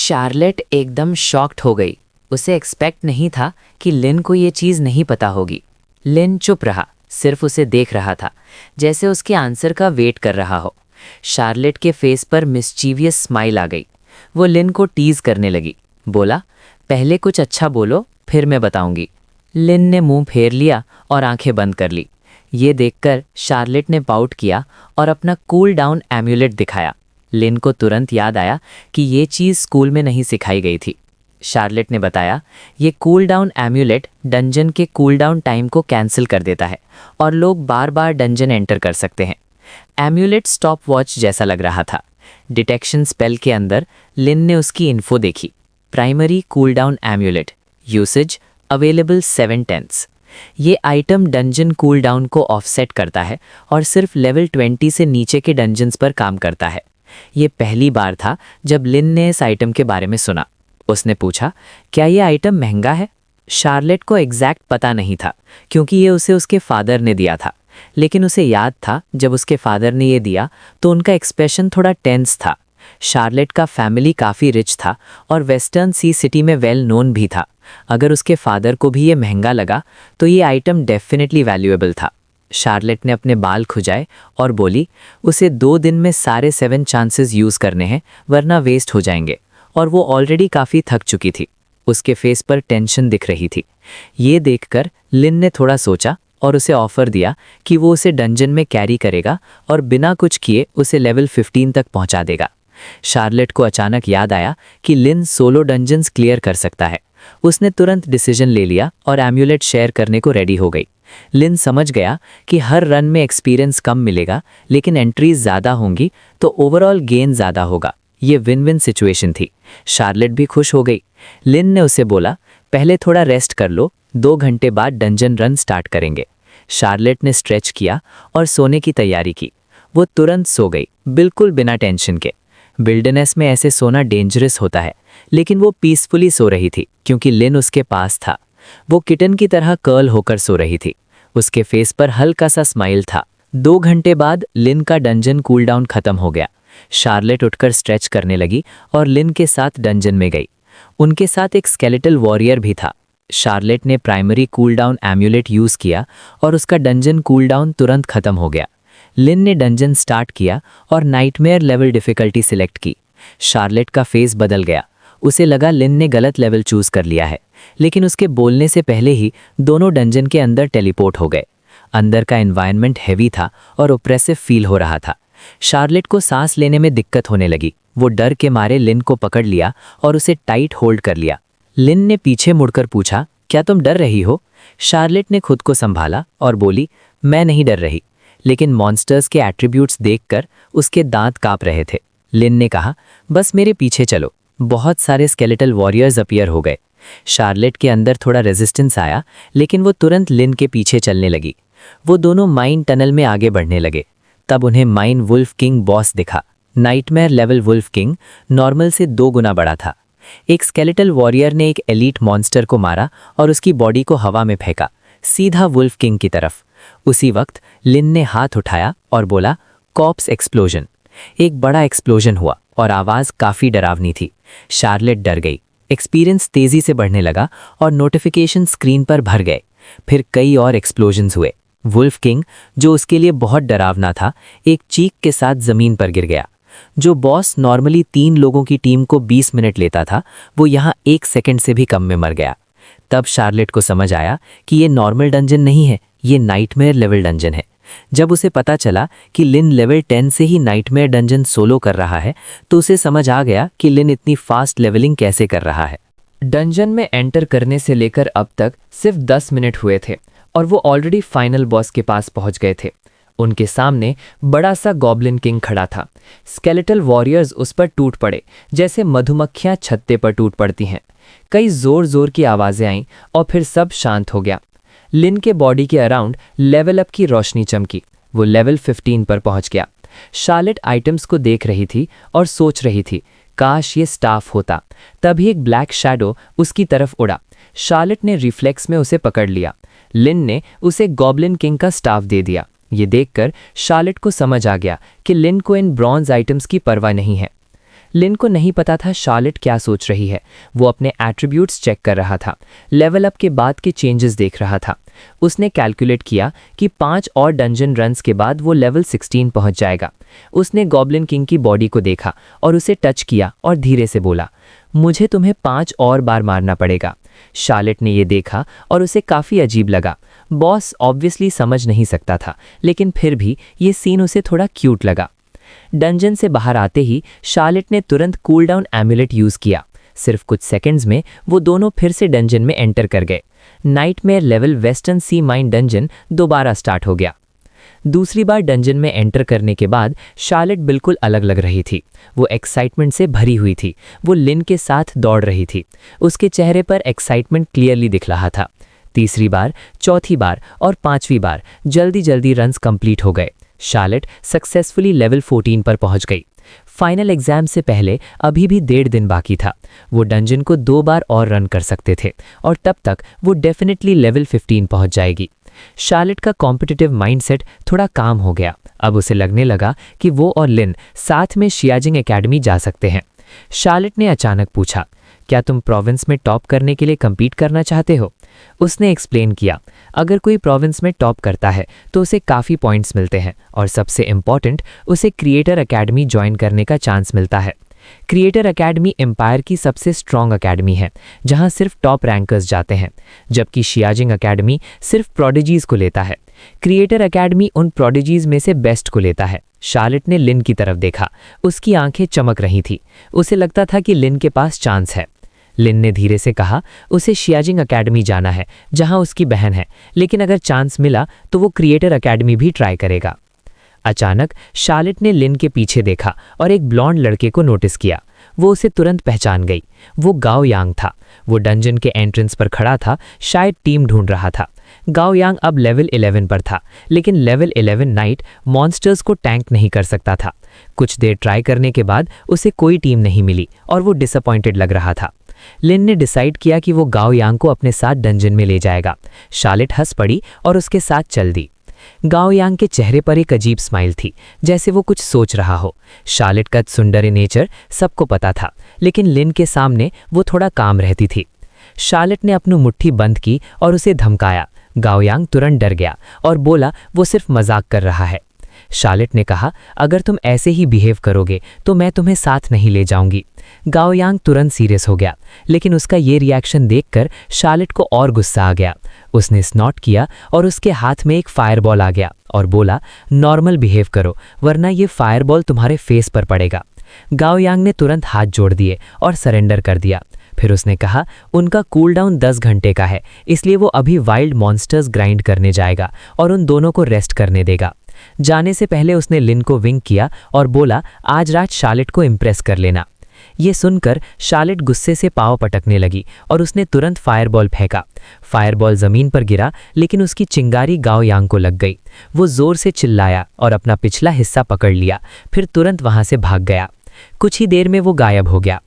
Charlotte एकदम shocked हो गई। उसे एक्सपेक्ट नहीं था कि लिन को ये चीज़ नहीं पता होगी। लिन चुप रहा, सिर्फ उसे देख रहा था, जैसे उसके आंसर का वेट कर रहा हो। शार्लेट के फेस पर मिस्चीवियस स्माइल आ गई। वो लिन को टीज करने लगी। बोला, पहले कुछ अच्छा बोलो, फिर मैं बताऊंगी। लिन ने मुंह फेर लिया और आंखें बंद कर ली। ये देखकर शार्लेट ने पाउट किया और अपना कूल डाउन एम्यूलेट दिखाया। लिन को तुरंत याद आया कि ये चीज़ स्कूल में नहीं सिखाई गई थी। शार्लेट ने बताया, ये कूल डाउन एम्यूलेट डंजन के कूल डाउन टाइम को कैंसिल कर देता है और लोग बार बार डंजन एंटर कर सकते हैं। एम्यूलेट स्टॉप वॉच जैसा लग रहा था। डिटेक्शन स्पेल के अंदर लिन ने उसकी इन्फो देखी। Primary cool down amulet, usage available 7 tens. ये आइटम डंजन कूल डाउन को ऑफसेट करता है और सिर्फ लेवल 20 से नीचे के डंजन्स पर काम करता है। ये पहली बार था जब लिन ने इस आइटम के बारे में सुना। उसने पूछा, क्या ये आइटम महंगा है? शार्लेट को एग्जैक्ट पता नहीं था क्योंकि ये उसे उसके फादर ने दिया था, लेकिन उसे याद था जब उसके फादर ने ये दिया तो उनका एक्सप्रेशन थोड़ा टेंस था। शार्लेट का फैमिली काफ़ी रिच था और वेस्टर्न सी सिटी में वेल नोन भी था। अगर उसके फादर को भी ये महंगा लगा तो ये आइटम डेफिनेटली वैल्यूएबल था। शार्लेट ने अपने बाल खुजाए और बोली, उसे 2 दिन में सारे 7 चांसेस यूज़ करने हैं, वरना वेस्ट हो जाएंगे। और वो ऑलरेडी काफ़ी थक चुकी थी। उसके फेस पर टेंशन दिख रही थी। ये देखकर लिन ने थोड़ा सोचा और उसे ऑफर दिया कि वो उसे डंजन में कैरी करेगा और बिना कुछ किए उसे लेवल 15 तक पहुंचा देगा। शार्लेट को अचानक याद आया कि लिन सोलो डंजन्स क्लियर कर सकता है। उसने तुरंत डिसीजन ले लिया और एम्यूलेट शेयर करने को रेडी हो गई। लिन समझ गया कि हर रन में एक्सपीरियंस कम मिलेगा, लेकिन एंट्रीज ज़्यादा होंगी तो ओवरऑल गेन ज़्यादा होगा। ये विन विन सिचुएशन थी। शार्लेट भी खुश हो गई। लिन ने उसे बोला, पहले थोड़ा रेस्ट कर लो, 2 घंटे बाद डंजन रन स्टार्ट करेंगे। शार्लेट ने स्ट्रेच किया और सोने की तैयारी की। वो तुरंत सो गई, बिल्कुल बिना टेंशन के। विल्डरनेस में ऐसे सोना डेंजरस होता है, लेकिन वो पीसफुली सो रही थी क्योंकि लिन उसके पास था। वो किटन की तरह कर्ल होकर सो रही थी। उसके फेस पर हल्का सा स्माइल था। 2 घंटे बाद लिन का डंजन कूलडाउन खत्म हो गया। शार्लेट उठकर स्ट्रेच करने लगी और लिन के साथ डंजन में गई। उनके साथ एक स्केलेटल वॉरियर भी था। शार्लेट ने प्राइमरी कूलडाउन एम्यूलेट यूज़ किया और उसका डंजन कूलडाउन तुरंत खत्म हो गया। लिन ने डंजन स्टार्ट किया और नाइटमेयर लेवल डिफ़िकल्टी सिलेक्ट की। शार्लेट का फेस बदल गया। उसे लगा लिन ने गलत लेवल चूज़ कर लिया है, लेकिन उसके बोलने से पहले ही दोनों डंजन के अंदर टेलीपोर्ट हो गए। अंदर का एनवायरनमेंट हैवी था और ओप्रेसिव फील हो रहा था। शार्लेट को सांस लेने में दिक्कत होने लगी। वो डर के मारे लिन को पकड़ लिया और उसे टाइट होल्ड कर लिया। लिन ने पीछे मुड़कर पूछा, क्या तुम डर रही हो? शार्लेट ने खुद को संभाला और बोली, मैं नहीं डर रही, लेकिन मॉन्स्टर्स के एट्रीब्यूट्स देखकर उसके दांत कांप रहे थे। लिन ने कहा, बस मेरे पीछे चलो। बहुत सारे स्केलेटल वॉरियर्स अपीयर हो गए। शार्लेट के अंदर थोड़ा रेजिस्टेंस आया, लेकिन वो तुरंत लिन के पीछे चलने लगी। वो दोनों माइन टनल में आगे बढ़ने लगे। तब उन्हें माइन वुल्फ किंग बॉस दिखा। Nightmare level wolf king normal से 2 गुना बड़ा था। एक स्केलेटल वॉरियर ने एक एलीट मॉन्स्टर को मारा और उसकी बॉडी को हवा में फेंका, सीधा वुल्फ किंग की तरफ। उसी वक्त लिन ने हाथ उठाया और बोला, कॉप्स एक्सप्लोजन। एक बड़ा एक्सप्लोजन हुआ और आवाज़ काफ़ी डरावनी थी। शार्लेट डर गई। एक्सपीरियंस तेज़ी से बढ़ने लगा और नोटिफिकेशन स्क्रीन पर भर गए। फिर कई और एक्सप्लोजन्स हुए। वुल्फ किंग, जो उसके लिए बहुत डरावना था, एक चीख के साथ ज़मीन पर गिर गया। जो बॉस नॉर्मली 3 लोगों की टीम को 20 मिनट लेता था, वो यहाँ 1 सेकंड से भी कम में मर गया। तब शार्लेट को समझ आया कि ये नॉर्मल डंजन नहीं है, ये नाइटमेयर लेवल डंजन है। जब उसे पता चला कि लिन लेवल 10 से ही नाइटमेयर डंजन सोलो कर रहा है, तो उसे समझ आ गया कि लिन इतनी फास्ट लेवलिंग कैसे कर रहा है। डंजन में एंटर करने से लेकर अब तक सिर्फ 10 मिनट हुए थे और वो ऑलरेडी फाइनल बॉस के पास पहुंच गए थे। उनके सामने बड़ा सा गॉब्लिन किंग खड़ा था। स्केलेटल वॉरियर्स उस पर टूट पड़े, जैसे मधुमक्खियां छत्ते पर टूट पड़ती हैं। कई जोर जोर की आवाज़ें आईं और फिर सब शांत हो गया। लिन के बॉडी के अराउंड लेवल अप की रोशनी चमकी। वो लेवल 15 पर पहुंच गया। शार्लेट आइटम्स को देख रही थी और सोच रही थी, काश ये स्टाफ होता। तभी एक ब्लैक शैडो उसकी तरफ उड़ा। शार्लेट ने रिफ्लेक्स में उसे पकड़ लिया। लिन ने उसे गॉब्लिन किंग का स्टाफ दे दिया। ये देखकर शार्लेट को समझ आ गया कि लिन को इन ब्रॉन्ज आइटम्स की परवाह नहीं है। लिन को नहीं पता था शार्लेट क्या सोच रही है। वो अपने एट्रीब्यूट्स चेक कर रहा था, लेवल अप के बाद के चेंजेस देख रहा था। उसने कैलकुलेट किया कि 5 और डंजन रन्स के बाद वो लेवल 16 पहुंच जाएगा। उसने गॉब्लिन किंग की बॉडी को देखा और उसे टच किया और धीरे से बोला, मुझे तुम्हें 5 और बार मारना पड़ेगा। शार्लेट ने ये देखा और उसे काफ़ी अजीब लगा। बॉस ऑब्वियसली समझ नहीं सकता था, लेकिन फिर भी ये सीन उसे थोड़ा क्यूट लगा। डंजन से बाहर आते ही शार्लेट ने तुरंत कूल डाउन एम्यूलेट यूज़ किया। सिर्फ कुछ सेकंड्स में वो दोनों फिर से डंजन में एंटर कर गए। नाइटमेयर लेवल वेस्टर्न सी माइन डंजन दोबारा स्टार्ट हो गया। दूसरी बार डंजन में एंटर करने के बाद शार्लेट बिल्कुल अलग लग रही थी। वो एक्साइटमेंट से भरी हुई थी। वो लिन के साथ दौड़ रही थी। उसके चेहरे पर एक्साइटमेंट क्लियरली दिख रहा था। तीसरी बार, चौथी बार और 5वीं बार जल्दी जल्दी रन्स कंप्लीट हो गए। शार्लेट सक्सेसफुली लेवल 14 पर पहुंच गई। फाइनल एग्जाम से पहले अभी भी 1.5 दिन बाकी था। वो डंजन को 2 बार और रन कर सकते थे और तब तक वो डेफिनेटली लेवल 15 पहुंच जाएगी। शार्लेट का कॉम्पिटिटिव माइंडसेट थोड़ा काम हो गया। अब उसे लगने लगा कि वो और लिन साथ में शियाजिंग एकेडमी जा सकते हैं। शार्लेट ने अचानक पूछा, क्या तुम प्रोविंस में टॉप करने के लिए compete करना चाहते हो? उसने एक्सप्लेन किया, अगर कोई प्रोविंस में टॉप करता है तो उसे काफ़ी पॉइंट्स मिलते हैं और सबसे इम्पॉर्टेंट, उसे क्रिएटर एकेडमी ज्वाइन करने का चांस मिलता है। क्रिएटर एकेडमी एम्पायर की सबसे स्ट्रॉन्ग एकेडमी है, जहां सिर्फ टॉप रैंकर्स जाते हैं, जबकि शियाजिंग एकेडमी सिर्फ प्रोडिजीज को लेता है। क्रिएटर एकेडमी उन प्रोडिजीज में से बेस्ट को लेता है। शार्लेट ने लिन की तरफ देखा। उसकी आंखें चमक रही थी। उसे लगता था कि लिन के पास चांस है। लिन ने धीरे से कहा, उसे शियाजिंग एकेडमी जाना है जहां उसकी बहन है, लेकिन अगर चांस मिला तो वो क्रिएटर एकेडमी भी ट्राई करेगा। अचानक शार्लेट ने लिन के पीछे देखा और एक ब्लॉन्ड लड़के को नोटिस किया। वो उसे तुरंत पहचान गई। वो गाओ यांग था। वो डंजन के एंट्रेंस पर खड़ा था, शायद टीम ढूंढ रहा था। गाओ यांग अब लेवल 11 पर था, लेकिन लेवल 11 नाइट मॉन्स्टर्स को टैंक नहीं कर सकता था। कुछ देर ट्राई करने के बाद उसे कोई टीम नहीं मिली और वो डिसअपॉइंटेड लग रहा था। लिन ने डिसाइड किया कि वो गाओ यांग को अपने साथ डंजन में ले जाएगा। शार्लेट हंस पड़ी और उसके साथ चल दी। गाओ यांग के चेहरे पर एक अजीब स्माइल थी, जैसे वो कुछ सोच रहा हो। शार्लेट का सुंदर नेचर सबको पता था, लेकिन लिन के सामने वो थोड़ा काम रहती थी। शार्लेट ने अपनी मुट्ठी बंद की और उसे धमकाया। गाओ यांग तुरंत डर गया और बोला वो सिर्फ मजाक कर रहा है। शार्लेट ने कहा, अगर तुम ऐसे ही बिहेव करोगे तो मैं तुम्हें साथ नहीं ले जाऊंगी। गाओ यांग तुरंत सीरियस हो गया, लेकिन उसका ये रिएक्शन देखकर शार्लेट को और गुस्सा आ गया। उसने स्नॉट किया और उसके हाथ में एक फायरबॉल आ गया और बोला, नॉर्मल बिहेव करो वरना ये फायरबॉल तुम्हारे फेस पर पड़ेगा। गाओ यांग ने तुरंत हाथ जोड़ दिए और सरेंडर कर दिया। फिर उसने कहा, उनका कूल डाउन 10 घंटे का है, इसलिए वो अभी वाइल्ड मॉन्स्टर्स ग्राइंड करने जाएगा और उन दोनों को रेस्ट करने देगा। जाने से पहले उसने लिन को विंक किया और बोला, आज रात शार्लेट को इम्प्रेस कर लेना। ये सुनकर शार्लेट गुस्से से पाँव पटकने लगी और उसने तुरंत फायरबॉल फेंका। फायरबॉल जमीन पर गिरा, लेकिन उसकी चिंगारी गाओ यांग को लग गई। वो जोर से चिल्लाया और अपना पिछला हिस्सा पकड़ लिया, फिर तुरंत वहां से भाग गया। कुछ ही देर में वो गायब हो गया।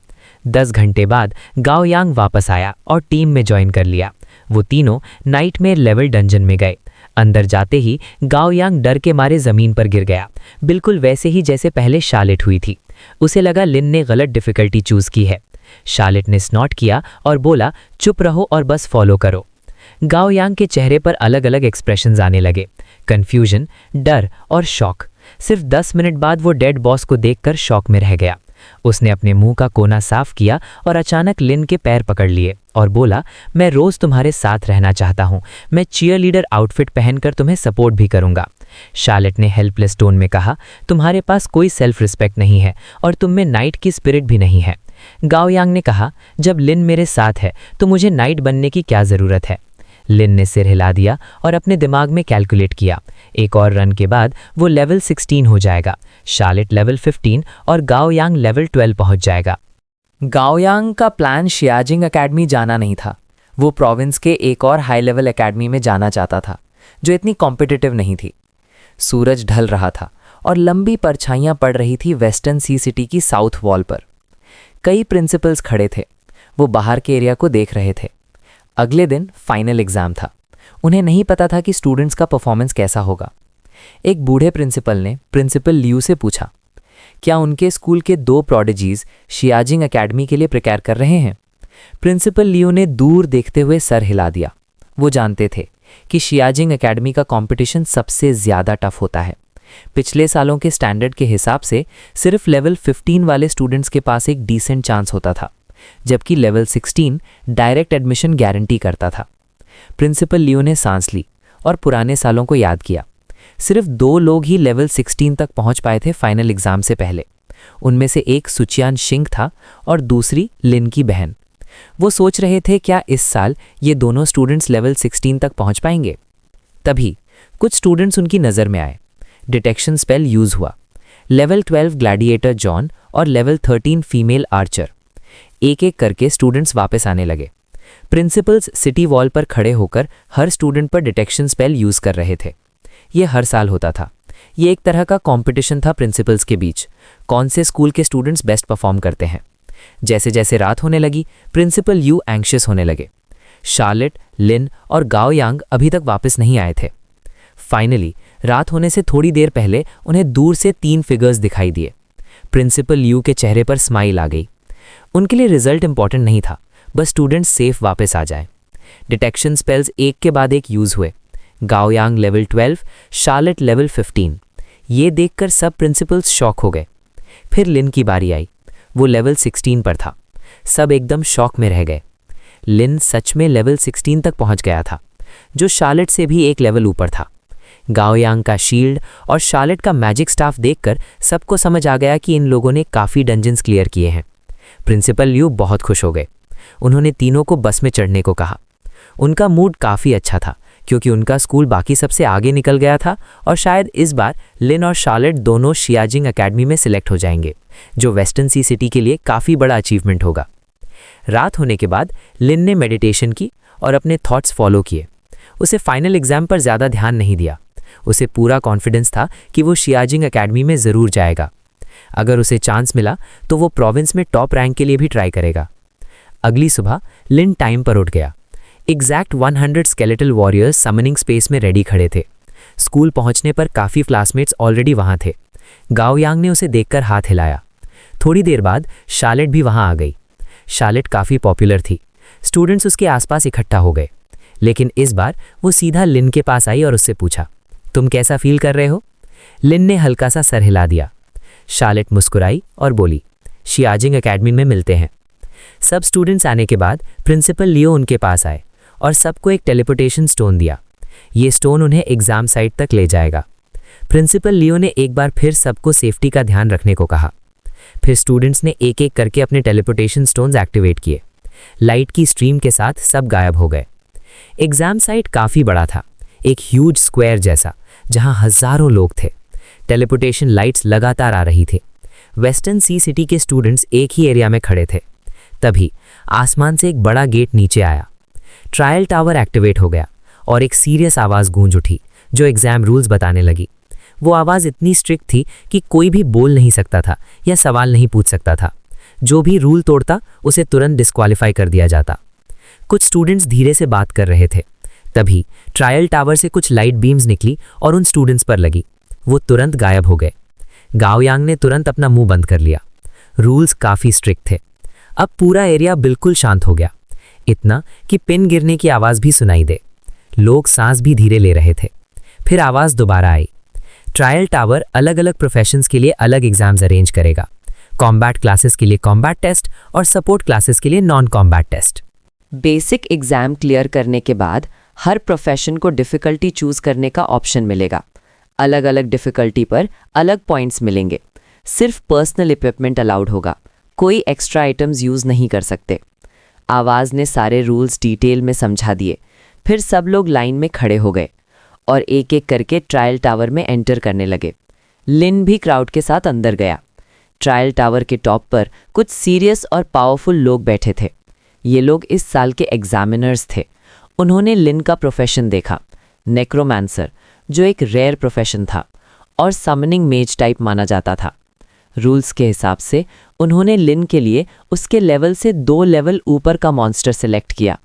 10 घंटे बाद गाओ यांग वापस आया और टीम में ज्वाइन कर लिया। वो तीनों नाइटमेयर लेवल डंजन में गए। अंदर जाते ही गाओ यांग डर के मारे जमीन पर गिर गया, बिल्कुल वैसे ही जैसे पहले शार्लेट हुई थी। उसे लगा लिन ने गलत डिफिकल्टी चूज की है। शार्लेट ने स्नॉट किया और बोला, चुप रहो और बस फॉलो करो। गाओ यांग के चेहरे पर अलग अलग एक्सप्रेशंस आने लगे, कंफ्यूजन, डर और शॉक। सिर्फ 10 मिनट बाद वो डेड बॉस को देखकर शॉक में रह गया। उसने अपने मुंह का कोना साफ किया और अचानक लिन के पैर पकड़ लिए और बोला, मैं रोज तुम्हारे साथ रहना चाहता हूं। मैं चीयरलीडर आउटफिट पहनकर तुम्हें सपोर्ट भी करूंगा। शार्लेट ने हेल्पलेस टोन में कहा, तुम्हारे पास कोई सेल्फ रिस्पेक्ट नहीं है और तुम में नाइट की स्पिरिट भी नहीं है। गाओ यांग ने कहा, जब लिन मेरे साथ है तो मुझे नाइट बनने की क्या ज़रूरत है। लिन ने सिर हिला दिया और अपने दिमाग में कैलकुलेट किया। एक और रन के बाद वो लेवल 16 हो जाएगा, शार्लेट लेवल 15 और गाओ यांग लेवल 12 पहुंच जाएगा। गाओ यांग का प्लान शियाजिंग एकेडमी जाना नहीं था। वो प्रोविंस के एक और हाई लेवल एकेडमी में जाना चाहता था, जो इतनी कॉम्पिटिटिव नहीं थी। सूरज ढल रहा था और लंबी परछाइयाँ पड़ रही थी वेस्टर्न सी सिटी की साउथ वॉल पर। कई प्रिंसिपल्स खड़े थे। वो बाहर के एरिया को देख रहे थे। अगले दिन फाइनल एग्जाम था। उन्हें नहीं पता था कि स्टूडेंट्स का परफॉर्मेंस कैसा होगा। एक बूढ़े प्रिंसिपल ने प्रिंसिपल लियू से पूछा, क्या उनके स्कूल के 2 प्रोडिजीज शियाजिंग एकेडमी के लिए प्रिपेयर कर रहे हैं? प्रिंसिपल लियो ने दूर देखते हुए सर हिला दिया। वो जानते थे कि शियाजिंग एकेडमी का कंपटीशन सबसे ज़्यादा टफ होता है। पिछले सालों के स्टैंडर्ड के हिसाब से सिर्फ लेवल 15 वाले स्टूडेंट्स के पास एक डिसेंट चांस होता था, जबकि लेवल 16 डायरेक्ट एडमिशन गारंटी करता था। प्रिंसिपल लियो ने सांस ली और पुराने सालों को याद किया। सिर्फ 2 लोग ही लेवल 16 तक पहुंच पाए थे फाइनल एग्जाम से पहले। उनमें से एक सुचियान शिंग था और दूसरी लिन की बहन। वो सोच रहे थे क्या इस साल ये दोनों स्टूडेंट्स लेवल 16 तक पहुंच पाएंगे। तभी कुछ स्टूडेंट्स उनकी नज़र में आए। डिटेक्शन स्पेल यूज हुआ। लेवल 12 ग्लैडिएटर जॉन और लेवल 13 फीमेल आर्चर। एक एक करके स्टूडेंट्स वापस आने लगे। प्रिंसिपल्स सिटी वॉल पर खड़े होकर हर स्टूडेंट पर डिटेक्शन स्पेल यूज कर रहे थे। ये हर साल होता था। ये एक तरह का कंपटीशन था प्रिंसिपल्स के बीच, कौन से स्कूल के स्टूडेंट्स बेस्ट परफॉर्म करते हैं। जैसे जैसे रात होने लगी, प्रिंसिपल यू एंग्शियस होने लगे। शार्लेट, लिन और गाओ यांग अभी तक वापस नहीं आए थे। फाइनली रात होने से थोड़ी देर पहले उन्हें दूर से 3 फिगर्स दिखाई दिए। प्रिंसिपल यू के चेहरे पर स्माइल आ गई। उनके लिए रिजल्ट इंपॉर्टेंट नहीं था, बस स्टूडेंट्स सेफ वापस आ जाएं। डिटेक्शन स्पेल्स एक के बाद एक यूज हुए। गाओ यांग लेवल 12, शार्लेट लेवल 15। ये देखकर सब प्रिंसिपल्स शॉक हो गए। फिर लिन की बारी आई। वो लेवल 16 पर था। सब एकदम शॉक में रह गए। लिन सच में लेवल 16 तक पहुंच गया था, जो शार्लेट से भी एक लेवल ऊपर था। गाओ यांग का शील्ड और शार्लेट का मैजिक स्टाफ देखकर सबको समझ आ गया कि इन लोगों ने काफ़ी डंजन्स क्लियर किए हैं। प्रिंसिपल लियू बहुत खुश हो गए। उन्होंने तीनों को बस में चढ़ने को कहा। उनका मूड काफ़ी अच्छा था, क्योंकि उनका स्कूल बाकी सबसे आगे निकल गया था और शायद इस बार लिन और शार्लेट दोनों शियाजिंग एकेडमी में सिलेक्ट हो जाएंगे, जो वेस्टर्न सी सिटी के लिए काफ़ी बड़ा अचीवमेंट होगा। रात होने के बाद लिन ने मेडिटेशन की और अपने थॉट्स फॉलो किए। उसे फाइनल एग्जाम पर ज़्यादा ध्यान नहीं दिया। उसे पूरा कॉन्फिडेंस था कि वो शियाजिंग एकेडमी में ज़रूर जाएगा। अगर उसे चांस मिला तो वो प्रोविंस में टॉप रैंक के लिए भी ट्राई करेगा। अगली सुबह लिन टाइम पर उठ गया। Exact 100 skeletal warriors summoning space में रेडी खड़े थे। स्कूल पहुंचने पर काफ़ी क्लासमेट्स ऑलरेडी वहां थे। गाओ यांग ने उसे देखकर हाथ हिलाया। थोड़ी देर बाद शार्लेट भी वहां आ गई। शार्लेट काफ़ी पॉपुलर थी। स्टूडेंट्स उसके आसपास इकट्ठा हो गए। लेकिन इस बार वो सीधा लिन के पास आई और उससे पूछा, तुम कैसा फील कर रहे हो? लिन ने हल्का सा सर हिला दिया। शार्लेट मुस्कुराई और बोली, शियाजिंग एकेडमी में मिलते हैं। सब स्टूडेंट्स आने के बाद प्रिंसिपल लियो उनके पास आए और सबको एक टेलीपोर्टेशन स्टोन दिया। ये स्टोन उन्हें एग्जाम साइट तक ले जाएगा। प्रिंसिपल लियो ने एक बार फिर सबको सेफ्टी का ध्यान रखने को कहा। फिर स्टूडेंट्स ने एक एक करके अपने टेलीपोर्टेशन स्टोन्स एक्टिवेट किए। लाइट की स्ट्रीम के साथ सब गायब हो गए। एग्जाम साइट काफ़ी बड़ा था, एक ह्यूज स्क्वायर जैसा, जहां हज़ारों लोग थे। टेलीपोर्टेशन लाइट्स लगातार आ रही थी। वेस्टर्न सी सिटी के स्टूडेंट्स एक ही एरिया में खड़े थे। तभी आसमान से एक बड़ा गेट नीचे आया। ट्रायल टावर एक्टिवेट हो गया और एक सीरियस आवाज़ गूंज उठी, जो एग्ज़ाम रूल्स बताने लगी। वो आवाज़ इतनी स्ट्रिक्ट थी कि कोई भी बोल नहीं सकता था या सवाल नहीं पूछ सकता था। जो भी रूल तोड़ता उसे तुरंत डिस्क्वालीफाई कर दिया जाता। कुछ स्टूडेंट्स धीरे से बात कर रहे थे। तभी ट्रायल टावर से कुछ लाइट बीम्स निकली और उन स्टूडेंट्स पर लगी। वो तुरंत गायब हो गए। गाओ यांग ने तुरंत अपना मुंह बंद कर लिया। रूल्स काफ़ी स्ट्रिक्ट थे। अब पूरा एरिया बिल्कुल शांत हो गया, इतना कि पिन गिरने की आवाज़ भी सुनाई दे। लोग सांस भी धीरे ले रहे थे। फिर आवाज़ दोबारा आई। ट्रायल टावर अलग अलग प्रोफेशंस के लिए अलग एग्जाम्स अरेंज करेगा। कॉम्बैट क्लासेस के लिए कॉम्बैट टेस्ट और सपोर्ट क्लासेस के लिए non combat test. Basic exam clear करने के बाद हर प्रोफेशन को डिफ़िकल्टी चूज़ करने का ऑप्शन मिलेगा। अलग अलग डिफ़िकल्टी पर अलग पॉइंट्स मिलेंगे। सिर्फ पर्सनल इक्विपमेंट अलाउड होगा, कोई एक्स्ट्रा आइटम्स यूज़ नहीं कर सकते। आवाज़ ने सारे रूल्स डिटेल में समझा दिए। फिर सब लोग लाइन में खड़े हो गए और एक एक करके ट्रायल टावर में एंटर करने लगे। लिन भी क्राउड के साथ अंदर गया। ट्रायल टावर के टॉप पर कुछ सीरियस और पावरफुल लोग बैठे थे। ये लोग इस साल के एग्जामिनर्स थे। उन्होंने लिन का प्रोफेशन देखा, नेक्रोमांसर, जो एक रेयर प्रोफेशन था और समनिंग मेज टाइप माना जाता था। रूल्स के हिसाब से उन्होंने लिन के लिए उसके लेवल से 2 लेवल ऊपर का मॉन्स्टर सेलेक्ट किया।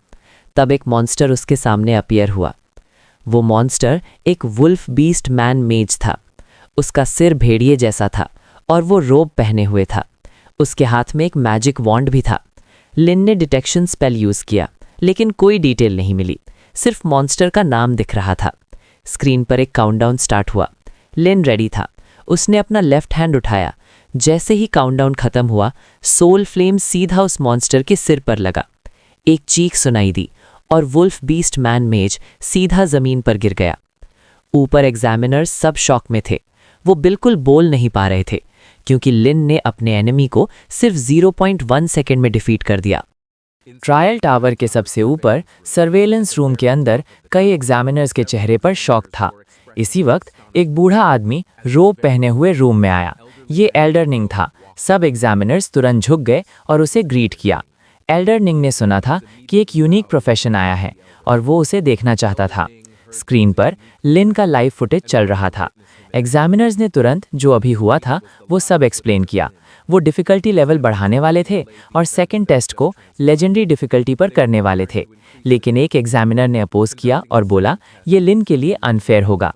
तब एक मॉन्स्टर उसके सामने अपीयर हुआ। वो मॉन्स्टर एक वुल्फ बीस्ट मैन मेज था। उसका सिर भेड़िए जैसा था और वो रोब पहने हुए था। उसके हाथ में एक मैजिक वॉन्ड भी था। लिन ने डिटेक्शन स्पेल यूज किया, लेकिन कोई डिटेल नहीं मिली, सिर्फ मॉन्स्टर का नाम दिख रहा था। स्क्रीन पर एक काउंटडाउन स्टार्ट हुआ। लिन रेडी था। उसने अपना लेफ्ट हैंड उठाया। जैसे ही काउंटडाउन खत्म हुआ, सोल फ्लेम सीधा उस मॉन्स्टर के सिर पर लगा। एक चीख सुनाई दी और वुल्फ बीस्ट मैन मेज सीधा जमीन पर गिर गया। ऊपर एग्जामिनर्स सब शॉक में थे। वो बिल्कुल बोल नहीं पा रहे थे, क्योंकि लिन ने अपने एनिमी को सिर्फ 0.1 सेकेंड में डिफीट कर दिया। ट्रायल टावर के सबसे ऊपर सर्वेलेंस रूम के अंदर कई एग्जामिनर्स के चेहरे पर शॉक था। इसी वक्त एक बूढ़ा आदमी रोब पहने हुए रूम में आया। ये एल्डरनिंग था। सब एग्जामिनर्स तुरंत झुक गए और उसे ग्रीट किया। एल्डरनिंग ने सुना था कि एक यूनिक प्रोफेशन आया है और वो उसे देखना चाहता था। स्क्रीन पर लिन का लाइव फुटेज चल रहा था। एग्जामिनर्स ने तुरंत जो अभी हुआ था वो सब एक्सप्लेन किया। वो डिफ़िकल्टी लेवल बढ़ाने वाले थे और सेकंड टेस्ट को लेजेंडरी डिफ़िकल्टी पर करने वाले थे, लेकिन एक एग्जामिनर ने अपोज किया और बोला ये लिन के लिए अनफेयर होगा।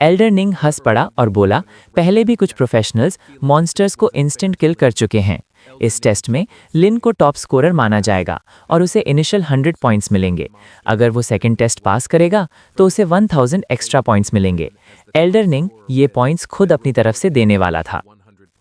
एल्डरनिंग हंस पड़ा और बोला पहले भी कुछ प्रोफेशनल्स मॉन्स्टर्स को इंस्टेंट किल कर चुके हैं। इस टेस्ट में लिन को टॉप स्कोरर माना जाएगा और उसे इनिशियल 100 पॉइंट्स मिलेंगे। अगर वो सेकंड टेस्ट पास करेगा तो उसे 1000 एक्स्ट्रा पॉइंट्स मिलेंगे। एल्डरनिंग ये पॉइंट्स खुद अपनी तरफ से देने वाला था।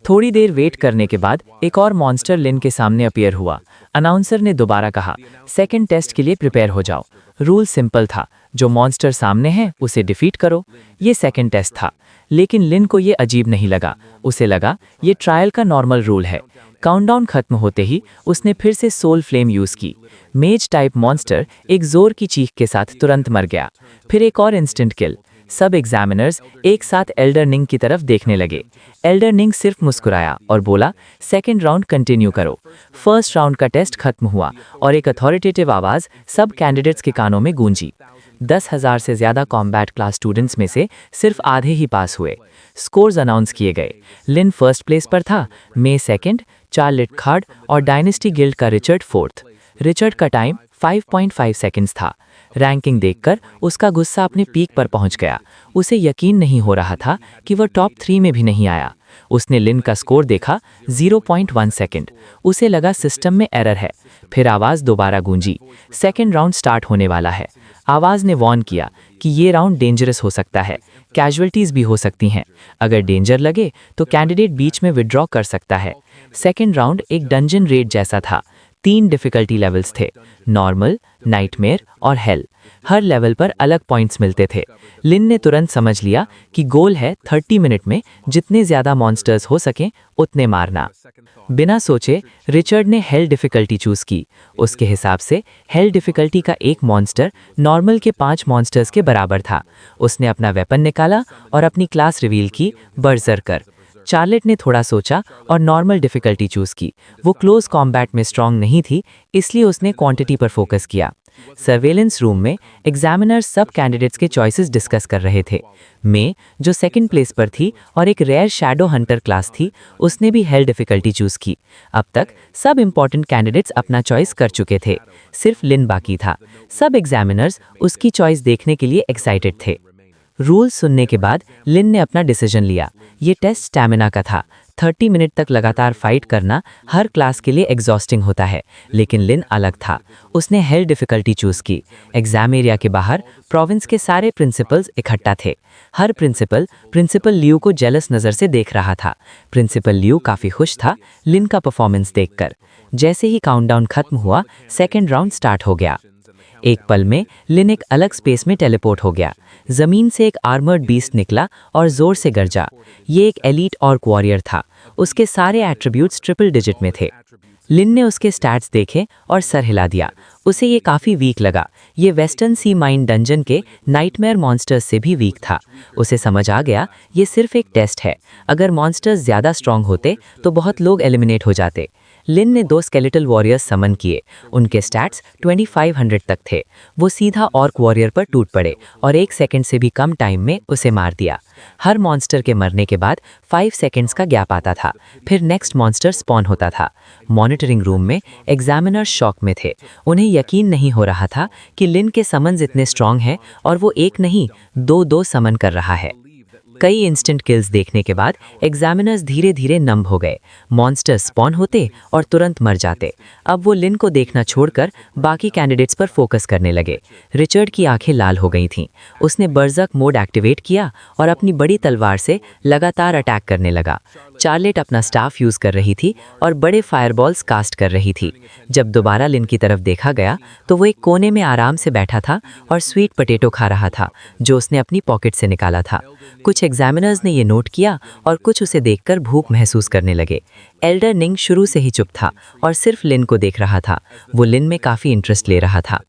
थोड़ी देर वेट करने के बाद एक और मॉन्स्टर लिन के सामने अपीयर हुआ। अनाउंसर ने दोबारा कहा सेकंड टेस्ट के लिए प्रिपेयर हो जाओ। रूल सिंपल था, जो मॉन्स्टर सामने है उसे डिफीट करो। ये सेकंड टेस्ट था, लेकिन लिन को ये अजीब नहीं लगा। उसे लगा ये ट्रायल का नॉर्मल रूल है। काउंटडाउन खत्म होते ही उसने फिर से सोल फ्लेम यूज की। मेज टाइप मॉन्स्टर एक जोर की चीख के साथ तुरंत मर गया। फिर एक और इंस्टेंट किल। सब एग्जामिनर्स एक साथ एल्डरनिंग की तरफ देखने लगे। एल्डरनिंग सिर्फ मुस्कुराया और बोला सेकंड राउंड कंटिन्यू करो। फर्स्ट राउंड का टेस्ट खत्म हुआ और एक अथॉरिटेटिव आवाज सब कैंडिडेट्स के कानों में गूंजी। 10,000 से ज्यादा कॉम्बैट क्लास स्टूडेंट्स में से सिर्फ आधे ही पास हुए। स्कोर्स अनाउंस किए गए। लिन फर्स्ट प्लेस पर था, मे सेकंड, चार्लेट थर्ड और डायनेस्टी गिल्ड का रिचर्ड फोर्थ। रिचर्ड का टाइम 5.5 सेकंड्स था। रैंकिंग देखकर उसका गुस्सा अपने पीक पर पहुंच गया। उसे यकीन नहीं हो रहा था कि वह टॉप 3 में भी नहीं आया। उसने लिन का स्कोर देखा 0.1 सेकंड। उसे लगा सिस्टम में एरर है। फिर आवाज दोबारा गूंजी, सेकंड राउंड स्टार्ट होने वाला है। आवाज ने वॉर्न किया कि ये राउंड डेंजरस हो सकता है, कैजुअल्टीज भी हो सकती हैं। अगर डेंजर लगे तो कैंडिडेट बीच में विड्रॉ कर सकता है। सेकंड राउंड एक डंजन रेड जैसा था। 3 डिफिकल्टी लेवल्स थे, नॉर्मल, नाइटमेयर और हेल। हर लेवल पर अलग पॉइंट्स मिलते थे। लिन ने तुरंत समझ लिया कि गोल है 30 मिनट में जितने ज्यादा मॉन्स्टर्स हो सकें उतने मारना। बिना सोचे रिचर्ड ने हेल डिफिकल्टी चूज की। उसके हिसाब से हेल डिफिकल्टी का एक मॉन्स्टर नॉर्मल के 5 मॉन्स्टर्स के बराबर था। उसने अपना वेपन निकाला और अपनी क्लास रिवील की, बर्जरकर। चार्लेट ने थोड़ा सोचा और नॉर्मल डिफिकल्टी चूज की। वो क्लोज कॉम्बैट में स्ट्रांग नहीं थी, इसलिए उसने क्वांटिटी पर फोकस किया। सर्वेलेंस रूम में एग्जामिनर्स सब कैंडिडेट्स के चॉइसेस डिस्कस कर रहे थे। मे, जो सेकंड प्लेस पर थी और एक रेयर शैडो हंटर क्लास थी, उसने भी हेल डिफिकल्टी चूज की। अब तक सब इंपॉर्टेंट कैंडिडेट्स अपना चॉइस कर चुके थे, सिर्फ लिन बाकी था। सब एग्जामिनर्स उसकी चॉइस देखने के लिए एक्साइटेड थे। रूल सुनने के बाद लिन ने अपना डिसीजन लिया। ये टेस्ट स्टैमिना का था। 30 मिनट तक लगातार फाइट करना हर क्लास के लिए एग्जॉस्टिंग होता है, लेकिन लिन अलग था। उसने हेल डिफिकल्टी चूज की। एग्जाम एरिया के बाहर प्रोविंस के सारे प्रिंसिपल्स इकट्ठा थे। हर प्रिंसिपल लियू को जेलस नज़र से देख रहा था। प्रिंसिपल लियू काफ़ी खुश था लिन का परफॉर्मेंस देखकर। जैसे ही काउंटडाउन खत्म हुआ, सेकेंड राउंड स्टार्ट हो गया। एक पल में लिन एक अलग स्पेस में टेलीपोर्ट हो गया। जमीन से एक आर्मर्ड बीस्ट निकला और जोर से गरजा। ये एक एलीट ऑर्क वॉरियर था। उसके सारे एट्रीब्यूट्स ट्रिपल डिजिट में थे। लिन ने उसके स्टैट्स देखे और सर हिला दिया। उसे ये काफ़ी वीक लगा। ये वेस्टर्न सी माइन डंजन के नाइटमेयर मॉन्स्टर्स से भी वीक था। उसे समझ आ गया ये सिर्फ एक टेस्ट है। अगर मॉन्स्टर्स ज़्यादा स्ट्रांग होते तो बहुत लोग एलिमिनेट हो जाते। लिन ने 2 स्केलेटल वॉरियर्स समन किए। उनके स्टैट्स 2500 तक थे। वो सीधा ऑर्क वॉरियर पर टूट पड़े और 1 सेकंड से भी कम टाइम में उसे मार दिया। हर मॉन्स्टर के मरने के बाद 5 सेकंड्स का गैप आता था, फिर नेक्स्ट मॉन्स्टर स्पॉन होता था। मॉनिटरिंग रूम में एग्जामिनर शॉक में थे। उन्हें यकीन नहीं हो रहा था कि लिन के समन्स इतने स्ट्रांग हैं और वो एक नहीं 2 समन कर रहा है। कई इंस्टेंट किल्स देखने के बाद एग्जामिनर्स धीरे धीरे नम हो गए। मॉन्स्टर स्पॉन होते और तुरंत मर जाते। अब वो लिन को देखना छोड़कर बाकी कैंडिडेट्स पर फोकस करने लगे। रिचर्ड की आंखें लाल हो गई थीं। उसने बर्जक मोड एक्टिवेट किया और अपनी बड़ी तलवार से लगातार अटैक करने लगा। चार्लेट अपना स्टाफ यूज कर रही थी और बड़े फायरबॉल्स कास्ट कर रही थी। जब दोबारा लिन की तरफ देखा गया तो वो एक कोने में आराम से बैठा था और स्वीट पोटैटो खा रहा था जो उसने अपनी पॉकेट से निकाला था। कुछ एग्जामिनर्स ने ये नोट किया और कुछ उसे देखकर भूख महसूस करने लगे। एल्डर निंग शुरू से ही चुप था और सिर्फ लिन को देख रहा था। वो लिन में काफी इंटरेस्ट ले रहा था।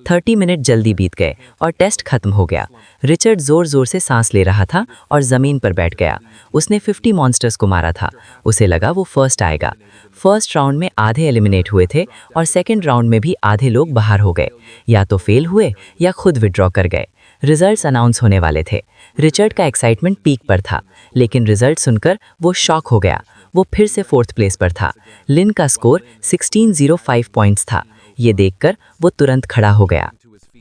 30 मिनट जल्दी बीत गए और टेस्ट खत्म हो गया। रिचर्ड जोर जोर से सांस ले रहा था और जमीन पर बैठ गया। उसने 50 मॉन्स्टर्स को मारा था। उसे लगा वो फर्स्ट आएगा। फर्स्ट राउंड में आधे एलिमिनेट हुए थे और सेकंड राउंड में भी आधे लोग बाहर हो गए, या तो फेल हुए या खुद विड्रॉ कर गए। रिजल्ट्स अनाउंस होने वाले थे। रिचर्ड का एक्साइटमेंट पीक पर था, लेकिन रिजल्ट सुनकर वो शॉक हो गया। वो फिर से 4th प्लेस पर था। लिन का स्कोर 1605 पॉइंट्स था। ये देखकर वो तुरंत खड़ा हो गया।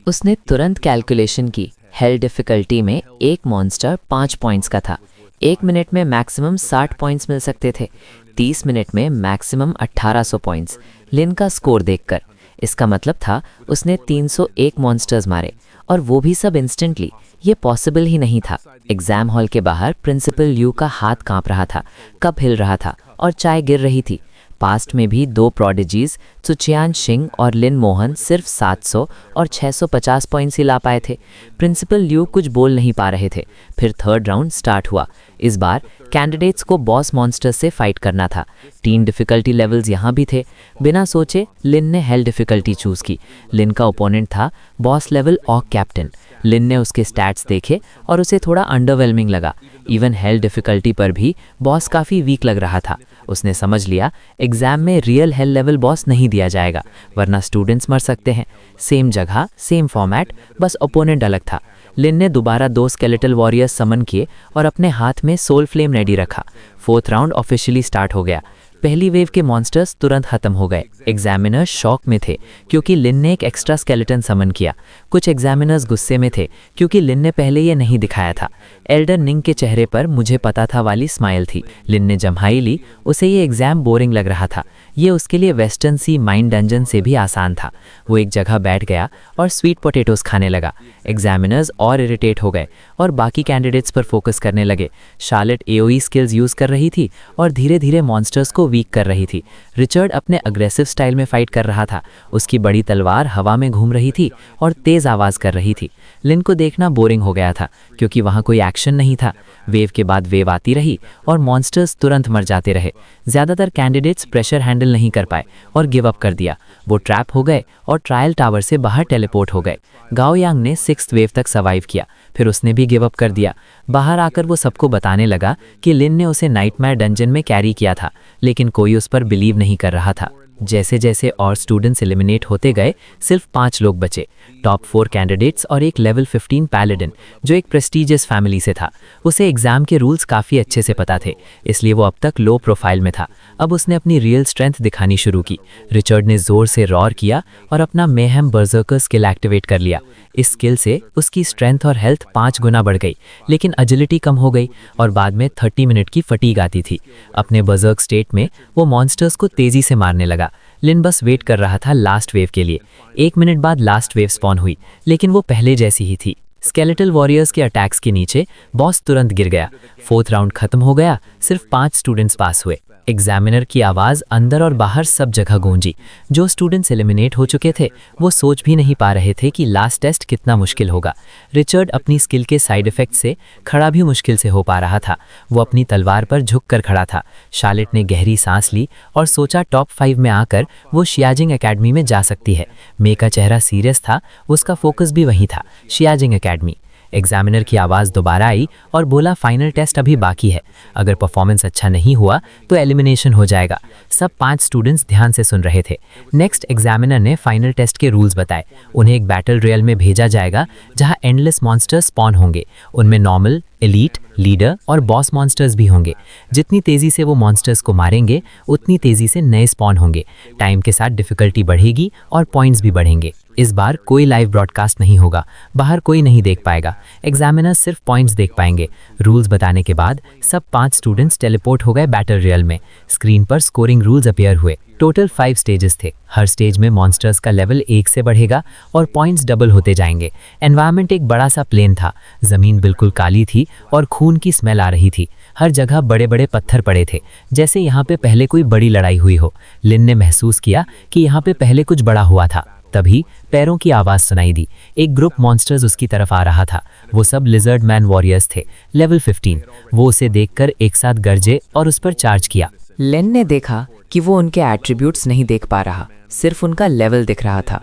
उसने तुरंत कैलकुलेशन की। हेल डिफिकल्टी में एक मॉन्स्टर 5 पॉइंट्स का था। 1 मिनट में मैक्सिमम 60 पॉइंट्स मिल सकते थे। 30 मिनट में मैक्सिमम 1800 पॉइंट्स। लिन का स्कोर देखकर इसका मतलब था उसने 301 मॉन्स्टर्स मारे, और वो भी सब इंस्टेंटली। ये पॉसिबल ही नहीं था। एग्जाम हॉल के बाहर प्रिंसिपल ल्यू का हाथ कांप रहा था, कप हिल रहा था और चाय गिर रही थी। पास्ट में भी 2 प्रोडिजीज सुचियान सिंह और लिन मोहन सिर्फ 700 और 650 पॉइंट्स ही ला पाए थे। प्रिंसिपल ल्यू कुछ बोल नहीं पा रहे थे। फिर थर्ड राउंड स्टार्ट हुआ। इस बार कैंडिडेट्स को बॉस मॉन्स्टर्स से फाइट करना था। 3 डिफिकल्टी लेवल्स यहाँ भी थे। बिना सोचे लिन ने हेल डिफिकल्टी चूज की। लिन का ओपोनेंट था बॉस लेवल ऑक कैप्टन। लिन ने उसके स्टैट्स देखे और उसे थोड़ा अंडरवेलमिंग लगा। इवन हेल डिफिकल्टी पर भी बॉस काफ़ी वीक लग रहा था। उसने समझ लिया एग्जाम में रियल हेल लेवल बॉस नहीं दिया जाएगा, वरना स्टूडेंट्स मर सकते हैं। सेम जगह, सेम फॉर्मेट, बस ओपोनेंट अलग था। लिन ने दोबारा 2 स्केलेटल वॉरियर्स समन किए और अपने हाथ में सोल फ्लेम रेडी रखा। 4th राउंड ऑफिशियली स्टार्ट हो गया। पहली वेव के मॉन्स्टर्स तुरंत खत्म हो गए। एग्जामिनर्स शॉक में थे क्योंकि लिन ने एक एक्स्ट्रा स्केलेटन समन किया। कुछ एग्जामिनर्स गुस्से में थे क्योंकि लिन ने पहले ये नहीं दिखाया था। एल्डर निंग के चेहरे पर मुझे पता था वाली स्माइल थी। लिन ने जम्हाई ली। उसे ये एग्जाम बोरिंग लग रहा था। ये उसके लिए वेस्टर्न सी माइंड डंजन से भी आसान था। वो एक जगह बैठ गया और स्वीट पोटैटोस खाने लगा। एग्जामिनर्स और इरिटेट हो गए और बाकी कैंडिडेट्स पर फोकस करने लगे। शार्लेट AOE स्किल्स यूज कर रही थी और धीरे धीरे मॉन्स्टर्स को वीक कर रही थी। रिचर्ड अपने अग्रेसिव स्टाइल में फाइट कर रहा था। उसकी बड़ी तलवार हवा में घूम रही थी और तेज आवाज कर रही थी। लिन को देखना बोरिंग हो गया था क्योंकि वहां कोई एक्शन नहीं था। वेव के बाद वेव आती रही और मॉन्स्टर्स तुरंत मर जाते रहे। ज्यादातर कैंडिडेट्स प्रेशर हैंडल नहीं कर पाए और गिव अप कर दिया। वो ट्रैप हो गए और ट्रायल टावर से बाहर टेलीपोर्ट हो गए। गाओ यांग ने 6th वेव तक सर्वाइव किया, फिर उसने भी गिव अप कर दिया। बाहर आकर वो सबको बताने लगा कि लिन ने उसे नाइटमेयर डंजन में कैरी किया था, लेकिन कोई उस पर बिलीव नहीं कर रहा था। जैसे जैसे और स्टूडेंट्स एलिमिनेट होते गए, सिर्फ 5 लोग बचे। टॉप 4 कैंडिडेट्स और एक लेवल 15 पैलेडिन जो एक प्रेस्टीजियस फैमिली से था। उसे एग्जाम के रूल्स काफ़ी अच्छे से पता थे, इसलिए वो अब तक लो प्रोफाइल में था। अब उसने अपनी रियल स्ट्रेंथ दिखानी शुरू की। रिचर्ड ने जोर से रॉर किया और अपना मेहम बर्जर्कर स्किल एक्टिवेट कर लिया। इस स्किल से उसकी स्ट्रेंथ और हेल्थ 5 गुना बढ़ गई, लेकिन एजिलिटी कम हो गई और बाद में 30 मिनट की फटीग आती थी। अपने बर्जर्क स्टेट में वो मॉन्स्टर्स को तेजी से मारने लगा। लिन बस वेट कर रहा था लास्ट वेव के लिए। 1 मिनट बाद लास्ट वेव स्पॉन हुई, लेकिन वो पहले जैसी ही थी। स्केलेटल वॉरियर्स के अटैक्स के नीचे बॉस तुरंत गिर गया। 4th राउंड खत्म हो गया। सिर्फ 5 स्टूडेंट्स पास हुए। एग्जामिनर की आवाज़ अंदर और बाहर सब जगह गूंजी। जो स्टूडेंट्स एलिमिनेट हो चुके थे वो सोच भी नहीं पा रहे थे कि लास्ट टेस्ट कितना मुश्किल होगा। रिचर्ड अपनी स्किल के साइड इफेक्ट से खड़ा भी मुश्किल से हो पा रहा था। वो अपनी तलवार पर झुक कर खड़ा था। शार्लेट ने गहरी सांस ली और सोचा टॉप 5 में आकर वो शियाजिंग एकेडमी में जा सकती है। मे का चेहरा सीरियस था, उसका फोकस भी वहीं था, शियाजिंग एकेडमी। एग्जामिनर की आवाज़ दोबारा आई और बोला फाइनल टेस्ट अभी बाकी है। अगर परफॉर्मेंस अच्छा नहीं हुआ तो एलिमिनेशन हो जाएगा। सब 5 स्टूडेंट्स ध्यान से सुन रहे थे। नेक्स्ट एग्जामिनर ने फाइनल टेस्ट के रूल्स बताए। उन्हें एक बैटल रॉयल में भेजा जाएगा जहां एंडलेस मॉन्स्टर्स स्पॉन होंगे। उनमें नॉर्मल, एलीट, लीडर और बॉस मॉन्स्टर्स भी होंगे। जितनी तेज़ी से वो मॉन्स्टर्स को मारेंगे उतनी तेज़ी से नए स्पॉन होंगे। टाइम के साथ डिफ़िकल्टी बढ़ेगी और पॉइंट्स भी बढ़ेंगे। इस बार कोई लाइव ब्रॉडकास्ट नहीं होगा, बाहर कोई नहीं देख पाएगा, एग्जामिनर सिर्फ पॉइंट्स देख पाएंगे। रूल्स बताने के बाद सब 5 स्टूडेंट्स टेलीपोर्ट हो गए बैटल रियल में। स्क्रीन पर स्कोरिंग रूल्स अपीयर हुए। टोटल 5 स्टेजेस थे। हर स्टेज में मॉन्स्टर्स का लेवल 1 से बढ़ेगा और पॉइंट्स डबल होते जाएंगे। एनवायरनमेंट एक बड़ा सा प्लेन था। ज़मीन बिल्कुल काली थी और खून की स्मेल आ रही थी। हर जगह बड़े बड़े पत्थर पड़े थे, जैसे यहाँ पे पहले कोई बड़ी लड़ाई हुई हो। लिन ने महसूस किया कि यहाँ पे पहले कुछ बड़ा हुआ था। तभी पैरों की आवाज़ सुनाई दी। एक ग्रुप मॉन्स्टर्स उसकी तरफ आ रहा था। वो सब लिजर्ड मैन वॉरियर्स थे, लेवल 15। वो उसे देखकर एक साथ गरजे और उस पर चार्ज किया। लिन ने देखा कि वो उनके एट्रीब्यूट्स नहीं देख पा रहा, सिर्फ उनका लेवल दिख रहा था।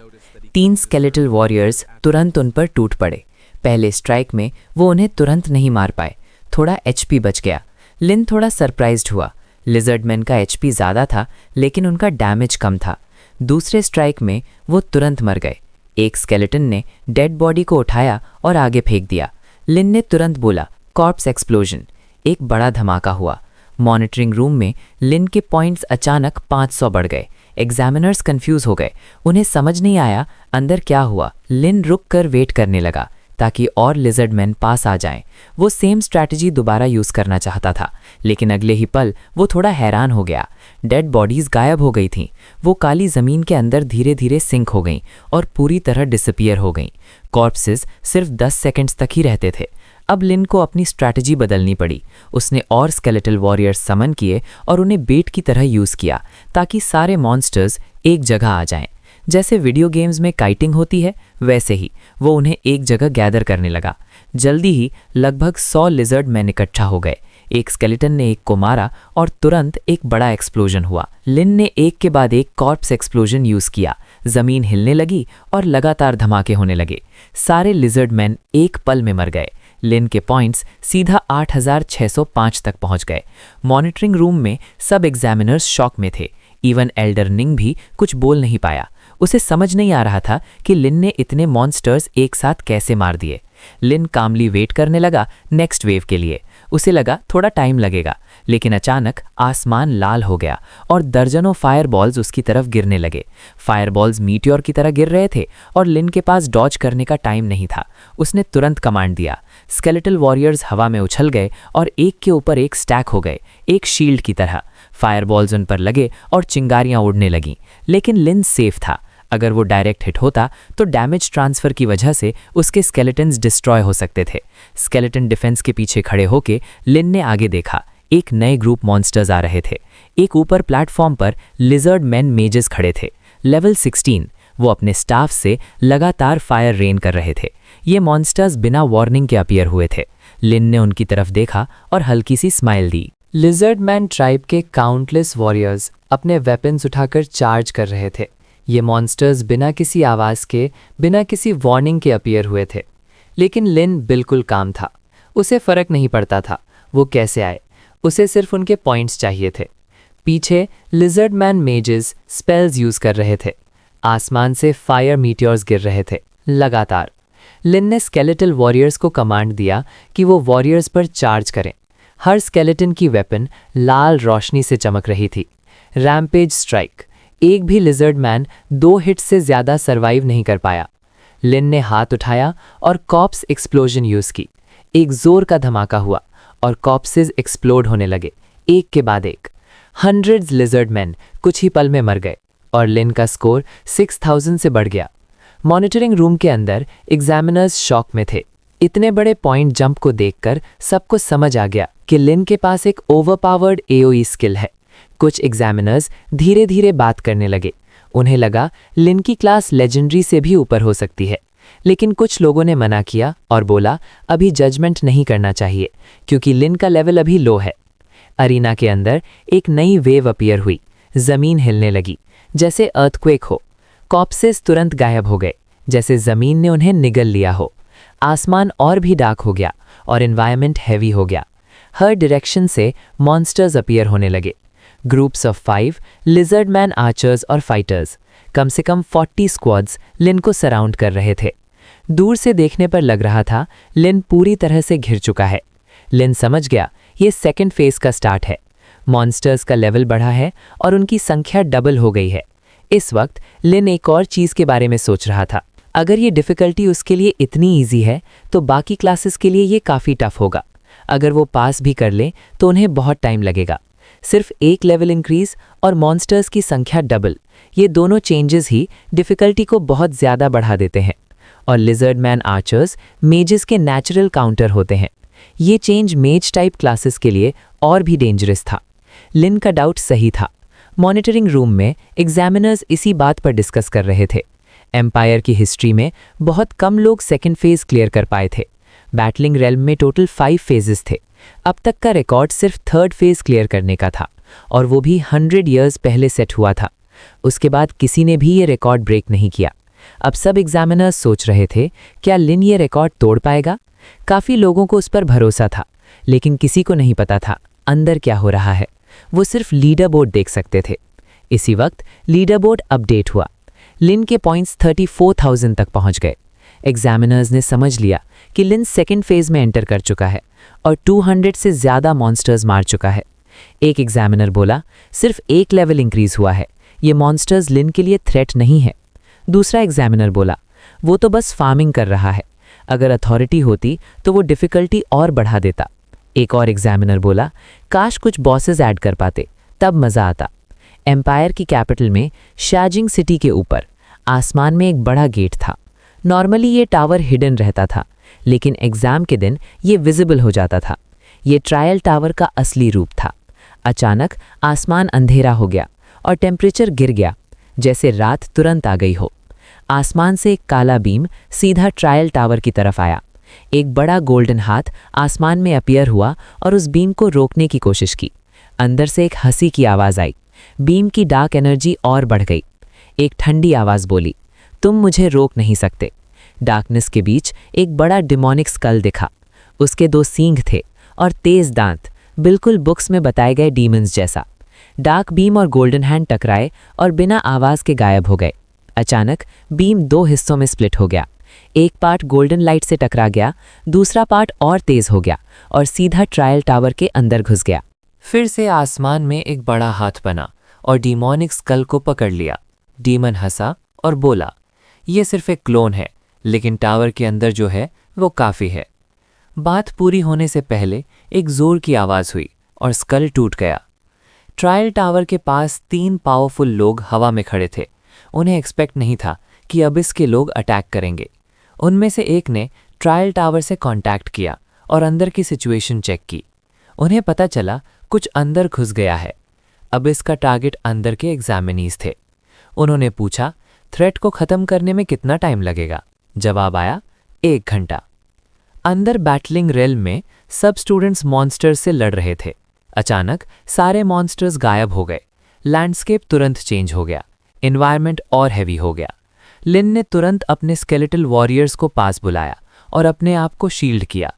3 स्केलेटल वॉरियर्स तुरंत उन पर टूट पड़े। पहले स्ट्राइक में वो उन्हें तुरंत नहीं मार पाए, थोड़ा एचपी बच गया। लिन थोड़ा सरप्राइज्ड हुआ। लिजर्डमैन का एचपी ज़्यादा था, लेकिन उनका डैमेज कम था। दूसरे स्ट्राइक में वो तुरंत मर गए। एक स्केलेटन ने डेड बॉडी को उठाया और आगे फेंक दिया। लिन ने तुरंत बोला, कॉर्प्स एक्सप्लोजन। एक बड़ा धमाका हुआ। मॉनिटरिंग रूम में लिन के पॉइंट्स अचानक 500 बढ़ गए। एग्जामिनर्स कंफ्यूज हो गए, उन्हें समझ नहीं आया अंदर क्या हुआ। लिन रुक कर वेट करने लगा ताकि और लिजर्डमैन पास आ जाएं। वो सेम स्ट्रैटेजी दोबारा यूज़ करना चाहता था, लेकिन अगले ही पल वो थोड़ा हैरान हो गया। डेड बॉडीज़ गायब हो गई थीं। वो काली ज़मीन के अंदर धीरे धीरे सिंक हो गईं और पूरी तरह डिसअपीयर हो गईं। कॉर्प्सेस सिर्फ 10 सेकंड्स तक ही रहते थे। अब लिन को अपनी स्ट्रैटेजी बदलनी पड़ी। उसने और स्केलेटल वॉरियर्स समन किए और उन्हें बेट की तरह यूज़ किया ताकि सारे मॉन्स्टर्स एक जगह आ जाएं। जैसे वीडियो गेम्स में काइटिंग होती है, वैसे ही वो उन्हें एक जगह गैदर करने लगा। जल्दी ही लगभग 100 लिजर्ड मैन इकट्ठा हो गए। एक स्केलेटन ने एक को मारा और तुरंत एक बड़ा एक्सप्लोजन हुआ। लिन ने एक के बाद एक कॉर्प्स एक्सप्लोजन यूज़ किया। ज़मीन हिलने लगी और लगातार धमाके होने लगे। सारे लिजर्ड मैन एक पल में मर गए। लिन के पॉइंट्स सीधा 8605 तक पहुंच गए। मॉनिटरिंग रूम में सब एग्जामिनर्स शॉक में थे। इवन एल्डर निंग भी कुछ बोल नहीं पाया। उसे समझ नहीं आ रहा था कि लिन ने इतने मॉन्स्टर्स एक साथ कैसे मार दिए। लिन कामली वेट करने लगा नेक्स्ट वेव के लिए। उसे लगा थोड़ा टाइम लगेगा, लेकिन अचानक आसमान लाल हो गया और दर्जनों फायरबॉल्स उसकी तरफ गिरने लगे। फायरबॉल्स मीटियोर की तरह गिर रहे थे और लिन के पास डॉज करने का टाइम नहीं था। उसने तुरंत कमांड दिया। स्केलेटल वॉरियर्स हवा में उछल गए और एक के ऊपर एक स्टैक हो गए, एक शील्ड की तरह। फायरबॉल्स उन पर लगे और चिंगारियां उड़ने लगीं, लेकिन लिन सेफ था। अगर वो डायरेक्ट हिट होता तो डैमेज ट्रांसफर की वजह से उसके स्केलेटन्स डिस्ट्रॉय हो सकते थे। स्केलेटन डिफेंस के पीछे खड़े होके लिन ने आगे देखा। एक नए ग्रुप मॉन्स्टर्स आ रहे थे। एक ऊपर प्लेटफॉर्म पर लिजर्ड मैन मेजेस खड़े थे, लेवल 16। वो अपने स्टाफ से लगातार फायर रेन कर रहे थे। ये मॉन्स्टर्स बिना वार्निंग के अपीयर हुए थे। लिन ने उनकी तरफ देखा और हल्की सी स्माइल दी। लिजर्ड मैन ट्राइब के काउंटलेस वॉरियर्स अपने वेपन्स उठाकर चार्ज कर रहे थे। ये मॉन्स्टर्स बिना किसी आवाज़ के, बिना किसी वार्निंग के अपीयर हुए थे। लेकिन लिन बिल्कुल काम था। उसे फ़र्क नहीं पड़ता था वो कैसे आए, उसे सिर्फ उनके पॉइंट्स चाहिए थे। पीछे lizard man mazes spells use कर रहे थे। आसमान से फायर मीटियोर्स गिर रहे थे लगातार। लिन ने स्केलेटल वॉरियर्स को कमांड दिया कि वो वॉरियर्स पर चार्ज करें। हर स्केलेटन की वेपन लाल रोशनी से चमक रही थी। Rampage strike. एक भी लिजर्ड मैन 2 हिट्स से ज़्यादा सरवाइव नहीं कर पाया। लिन ने हाथ उठाया और कॉप्स एक्सप्लोजन यूज़ की। एक जोर का धमाका हुआ और कॉप्सेस एक्सप्लोड होने लगे, एक के बाद एक। हंड्रेड्स लिजर्ड मैन कुछ ही पल में मर गए और लिन का स्कोर 6000 से बढ़ गया। मॉनिटरिंग रूम के अंदर एग्जामिनर्स शॉक में थे। इतने बड़े पॉइंट जंप को देखकर सबको समझ आ गया कि लिन के पास एक ओवरपावर्ड AOE स्किल है। कुछ एग्जामिनर्स धीरे धीरे बात करने लगे। उन्हें लगा लिन की क्लास लेजेंडरी से भी ऊपर हो सकती है, लेकिन कुछ लोगों ने मना किया और बोला अभी जजमेंट नहीं करना चाहिए क्योंकि लिन का लेवल अभी लो है। अरीना के अंदर एक नई वेव अपीयर हुई। ज़मीन हिलने लगी जैसे अर्थक्वेक हो। कॉप्सेस तुरंत गायब हो गए जैसे ज़मीन ने उन्हें निगल लिया हो। आसमान और भी डार्क हो गया और एनवायरनमेंट हैवी हो गया। हर डायरेक्शन से मॉन्स्टर्स अपीयर होने लगे। Groups of 5 lizard man archers और फाइटर्स, कम से कम 40 स्क्वाड्स लिन को सराउंड कर रहे थे। दूर से देखने पर लग रहा था लिन पूरी तरह से घिर चुका है। लिन समझ गया ये सेकेंड फेज का स्टार्ट है। मॉन्स्टर्स का लेवल बढ़ा है और उनकी संख्या डबल हो गई है। इस वक्त लिन एक और चीज़ के बारे में सोच रहा था। अगर ये डिफ़िकल्टी उसके लिए इतनी ईजी है तो बाकी क्लासेस के लिए ये काफ़ी टफ होगा। अगर वो पास भी कर ले तो उन्हें बहुत टाइम लगेगा। सिर्फ एक लेवल इंक्रीज और मॉन्स्टर्स की संख्या डबल, ये दोनों चेंजेस ही डिफ़िकल्टी को बहुत ज़्यादा बढ़ा देते हैं। और लिजर्ड मैन आर्चर्स मेजेस के नेचुरल काउंटर होते हैं। ये चेंज मेज टाइप क्लासेस के लिए और भी डेंजरस था। लिन का डाउट सही था। मॉनिटरिंग रूम में एग्जामिनर्स इसी बात पर डिस्कस कर रहे थे। एम्पायर की हिस्ट्री में बहुत कम लोग सेकेंड फेज क्लियर कर पाए थे। बैटलिंग रेल्म में टोटल 5 फेजेस थे। अब तक का रिकॉर्ड सिर्फ 3rd फेज क्लियर करने का था, और वो भी 100 ईयर्स पहले सेट हुआ था। उसके बाद किसी ने भी ये रिकॉर्ड ब्रेक नहीं किया। अब सब एग्जामिनर्स सोच रहे थे, क्या लिन ये रिकॉर्ड तोड़ पाएगा? काफ़ी लोगों को उस पर भरोसा था, लेकिन किसी को नहीं पता था अंदर क्या हो रहा है। वो सिर्फ लीडर बोर्ड देख सकते थे। इसी वक्त लीडर बोर्ड अपडेट हुआ। लिन के पॉइंट्स 34,000 तक पहुंच गए। एग्जामिनर्स ने समझ लिया कि लिन सेकेंड फेज में एंटर कर चुका है और 200 से ज़्यादा मॉन्स्टर्स मार चुका है। एक एग्जामिनर बोला, सिर्फ एक लेवल इंक्रीज हुआ है, ये मॉन्स्टर्स लिन के लिए थ्रेट नहीं है। दूसरा एग्जामिनर बोला, वो तो बस फार्मिंग कर रहा है, अगर अथॉरिटी होती तो वो डिफ़िकल्टी और बढ़ा देता। एक और एग्जामिनर बोला, काश कुछ बॉसेस ऐड कर पाते, तब मज़ा आता। एम्पायर की कैपिटल में शाजिंग सिटी के ऊपर आसमान में एक बड़ा गेट था। नॉर्मली ये टावर हिडन रहता था, लेकिन एग्ज़ाम के दिन ये विजिबल हो जाता था। ये ट्रायल टावर का असली रूप था। अचानक आसमान अंधेरा हो गया और टेम्परेचर गिर गया, जैसे रात तुरंत आ गई हो। आसमान से एक काला बीम सीधा ट्रायल टावर की तरफ आया। एक बड़ा गोल्डन हाथ आसमान में अपीयर हुआ और उस बीम को रोकने की कोशिश की। अंदर से एक हंसी की आवाज़ आई। बीम की डार्क एनर्जी और बढ़ गई। एक ठंडी आवाज़ बोली, तुम मुझे रोक नहीं सकते। डार्कनेस के बीच एक बड़ा डिमोनिक स्कल दिखा। उसके 2 सींग थे और तेज दांत, बिल्कुल बुक्स में बताए गए डीमंस जैसा। डार्क बीम और गोल्डन हैंड टकराए और बिना आवाज़ के गायब हो गए। अचानक बीम 2 हिस्सों में स्प्लिट हो गया। एक पार्ट गोल्डन लाइट से टकरा गया, दूसरा पार्ट और तेज हो गया और सीधा ट्रायल टावर के अंदर घुस गया। फिर से आसमान में एक बड़ा हाथ बना और डीमोनिक स्कल को पकड़ लिया। डीमन हंसा और बोला, ये सिर्फ एक क्लोन है, लेकिन टावर के अंदर जो है वो काफ़ी है। बात पूरी होने से पहले एक जोर की आवाज़ हुई और स्कल टूट गया। ट्रायल टावर के पास 3 पावरफुल लोग हवा में खड़े थे। उन्हें एक्सपेक्ट नहीं था कि अब इसके लोग अटैक करेंगे। उनमें से एक ने ट्रायल टावर से कांटेक्ट किया और अंदर की सिचुएशन चेक की। उन्हें पता चला कुछ अंदर घुस गया है। अब इसका टारगेट अंदर के एग्जामिनीज थे। उन्होंने पूछा, थ्रेट को ख़त्म करने में कितना टाइम लगेगा? जवाब आया, 1 घंटा। अंदर बैटलिंग रेल में सब स्टूडेंट्स मॉन्स्टर्स से लड़ रहे थे। अचानक सारे मॉन्स्टर्स गायब हो गए। लैंडस्केप तुरंत चेंज हो गया। एनवायरनमेंट और हैवी हो गया। लिन ने तुरंत अपने स्केलेटल वॉरियर्स को पास बुलाया और अपने आप को शील्ड किया।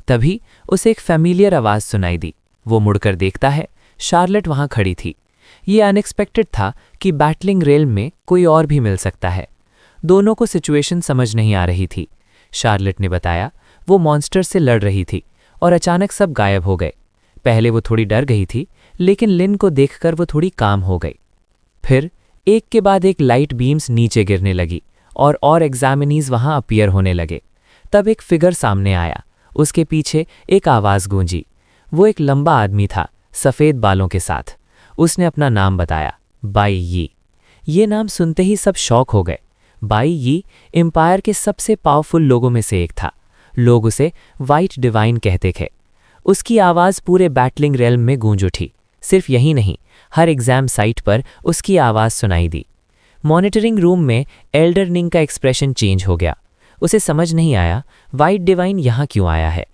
तभी उसे एक फैमिलियर आवाज़ सुनाई दी। वो मुड़कर देखता है, शार्लेट वहाँ खड़ी थी। ये अनएक्सपेक्टेड था कि बैटलिंग रेल में कोई और भी मिल सकता है। दोनों को सिचुएशन समझ नहीं आ रही थी। शार्लेट ने बताया, वो मॉन्स्टर से लड़ रही थी और अचानक सब गायब हो गए। पहले वो थोड़ी डर गई थी, लेकिन लिन को देखकर वो थोड़ी काम हो गई। फिर एक के बाद एक लाइट बीम्स नीचे गिरने लगी और एग्जामिनीज वहां अपीयर होने लगे। तब एक फिगर सामने आया। उसके पीछे एक आवाज़ गूंजी। वो एक लंबा आदमी था, सफ़ेद बालों के साथ। उसने अपना नाम बताया, बाई यी। ये नाम सुनते ही सब शॉक हो गए। बाई यी एम्पायर के सबसे पावरफुल लोगों में से एक था। लोग उसे वाइट डिवाइन कहते थे। उसकी आवाज़ पूरे बैटलिंग रेल्म में गूंज उठी। सिर्फ यही नहीं, हर एग्जाम साइट पर उसकी आवाज़ सुनाई दी। मॉनिटरिंग रूम में एल्डर निंग का एक्सप्रेशन चेंज हो गया। उसे समझ नहीं आया वाइट डिवाइन यहाँ क्यों आया है।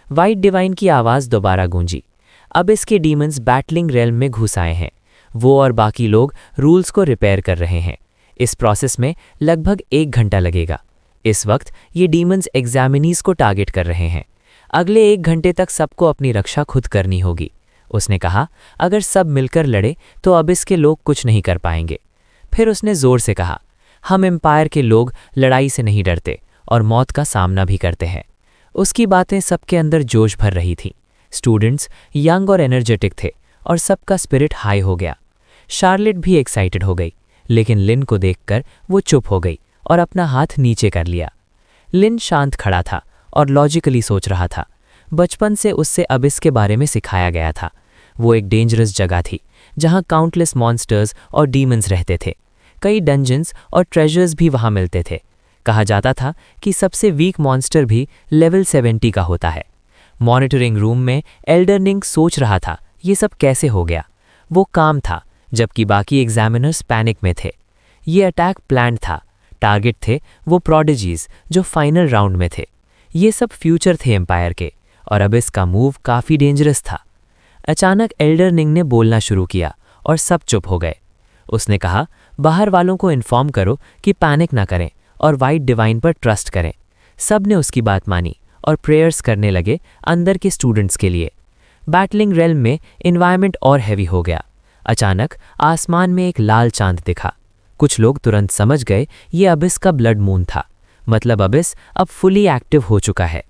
वाइट डिवाइन की आवाज़ दोबारा गूंजी। अब इसके डीमंस बैटलिंग रेल्म में घुस आए हैं। वो और बाकी लोग रूल्स को रिपेयर कर रहे हैं। इस प्रोसेस में लगभग 1 घंटा लगेगा। इस वक्त ये डीमंस एग्जामिनीज को टारगेट कर रहे हैं। अगले 1 घंटे तक सबको अपनी रक्षा खुद करनी होगी। उसने कहा, अगर सब मिलकर लड़े तो अब इसके लोग कुछ नहीं कर पाएंगे। फिर उसने जोर से कहा, हम एम्पायर के लोग लड़ाई से नहीं डरते और मौत का सामना भी करते हैं। उसकी बातें सबके अंदर जोश भर रही थी। स्टूडेंट्स यंग और एनर्जेटिक थे और सबका स्पिरिट हाई हो गया। शार्लेट भी एक्साइटेड हो गई, लेकिन लिन को देखकर वो चुप हो गई और अपना हाथ नीचे कर लिया। लिन शांत खड़ा था और लॉजिकली सोच रहा था। बचपन से उससे अबिस के बारे में सिखाया गया था। वो एक डेंजरस जगह थी जहां काउंटलेस मॉन्स्टर्स और डीमंस रहते थे। कई डंजन्स और ट्रेजर्स भी वहां मिलते थे। कहा जाता था कि सबसे वीक मॉन्स्टर भी लेवल 70 का होता है। मॉनिटरिंग रूम में एल्डरनिंग सोच रहा था ये सब कैसे हो गया। वो काम था जबकि बाकी एग्जामिनर्स पैनिक में थे। ये अटैक प्लान्ड था। टारगेट थे वो प्रोडिजीज जो फाइनल राउंड में थे। ये सब फ्यूचर थे एम्पायर के और अब इसका मूव काफ़ी डेंजरस था। अचानक एल्डरनिंग ने बोलना शुरू किया और सब चुप हो गए। उसने कहा, बाहर वालों को इन्फॉर्म करो कि पैनिक ना करें और वाइट डिवाइन पर ट्रस्ट करें। सब ने उसकी बात मानी और प्रेयर्स करने लगे अंदर के स्टूडेंट्स के लिए। बैटलिंग रेल्म में इन्वायरमेंट और हैवी हो गया। अचानक आसमान में एक लाल चांद दिखा। कुछ लोग तुरंत समझ गए ये अबिस का ब्लड मून था, मतलब अबिस अब फुली एक्टिव हो चुका है।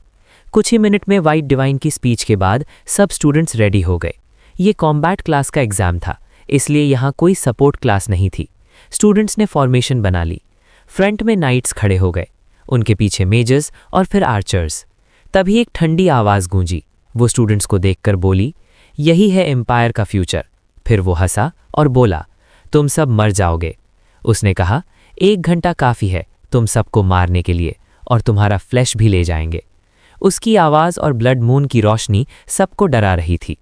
कुछ ही मिनट में वाइट डिवाइन की स्पीच के बाद सब स्टूडेंट्स रेडी हो गए। ये कॉम्बैट क्लास का एग्जाम था, इसलिए यहाँ कोई सपोर्ट क्लास नहीं थी। स्टूडेंट्स ने फॉर्मेशन बना ली। फ्रंट में नाइट्स खड़े हो गए, उनके पीछे मेजर्स और फिर आर्चर्स। तभी एक ठंडी आवाज़ गूंजी। वो स्टूडेंट्स को देखकर बोली, यही है एम्पायर का फ्यूचर। फिर वो हंसा और बोला, तुम सब मर जाओगे। उसने कहा, 1 घंटा काफ़ी है तुम सबको मारने के लिए और तुम्हारा फ्लैश भी ले जाएंगे। उसकी आवाज़ और ब्लड मून की रोशनी सबको डरा रही थी।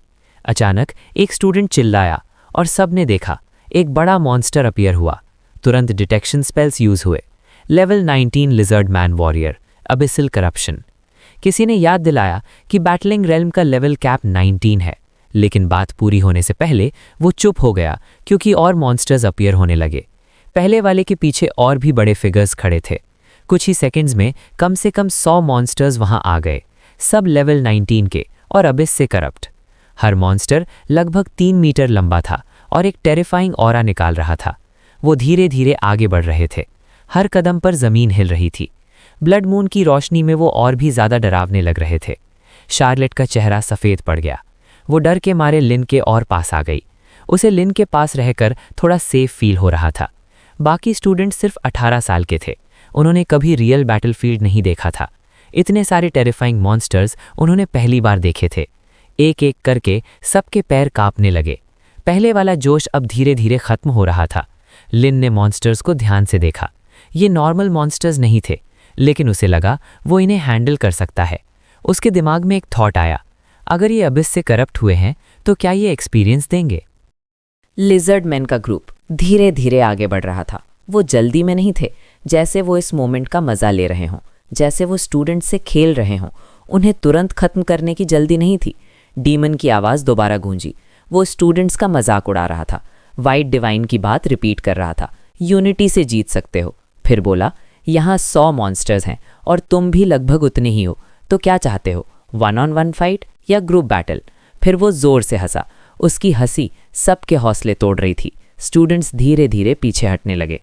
अचानक एक स्टूडेंट चिल्लाया और सब ने देखा एक बड़ा मॉन्स्टर अपीयर हुआ। तुरंत डिटेक्शन स्पेल्स यूज हुए। Level 19 lizard man warrior, abyssal corruption. किसी ने याद दिलाया कि बैटलिंग रेल्म का लेवल कैप 19 है, लेकिन बात पूरी होने से पहले वो चुप हो गया क्योंकि और मॉन्स्टर्स अपीयर होने लगे। पहले वाले के पीछे और भी बड़े फिगर्स खड़े थे। कुछ ही सेकंड्स में कम से कम 100 मॉन्स्टर्स वहां आ गए, सब लेवल 19 के और अबिस से करप्ट। हर मॉन्स्टर लगभग 3 मीटर लंबा था और एक टेरिफाइंग ऑरा निकाल रहा था। वो धीरे धीरे आगे बढ़ रहे थे। हर कदम पर जमीन हिल रही थी। ब्लड मून की रोशनी में वो और भी ज्यादा डरावने लग रहे थे। शार्लेट का चेहरा सफ़ेद पड़ गया। वो डर के मारे लिन के और पास आ गई। उसे लिन के पास रहकर थोड़ा सेफ फील हो रहा था। बाकी स्टूडेंट सिर्फ 18 साल के थे। उन्होंने कभी रियल बैटलफील्ड नहीं देखा था। इतने सारे टेरिफाइंग मॉन्स्टर्स उन्होंने पहली बार देखे थे। एक एक करके सबके पैर कांपने लगे। पहले वाला जोश अब धीरे धीरे खत्म हो रहा था। लिन ने मॉन्स्टर्स को ध्यान से देखा। ये नॉर्मल मॉन्स्टर्स नहीं थे, लेकिन उसे लगा वो इन्हें हैंडल कर सकता है। उसके दिमाग में एक थॉट आया, अगर ये अबिस से करप्ट हुए हैं तो क्या ये एक्सपीरियंस देंगे। लिजर्ड मैन का ग्रुप धीरे धीरे आगे बढ़ रहा था। वो जल्दी में नहीं थे, जैसे वो इस मोमेंट का मजा ले रहे हों, जैसे वो स्टूडेंट से खेल रहे हों। उन्हें तुरंत खत्म करने की जल्दी नहीं थी। डीमन की आवाज़ दोबारा गूंजी। वो स्टूडेंट्स का मजाक उड़ा रहा था। वाइट डिवाइन की बात रिपीट कर रहा था, यूनिटी से जीत सकते हो। फिर बोला, यहाँ 100 मॉन्स्टर्स हैं और तुम भी लगभग उतने ही हो, तो क्या चाहते हो, 1-on-1 फाइट या ग्रुप बैटल। फिर वो जोर से हंसा। उसकी हंसी सबके हौसले तोड़ रही थी। स्टूडेंट्स धीरे धीरे पीछे हटने लगे।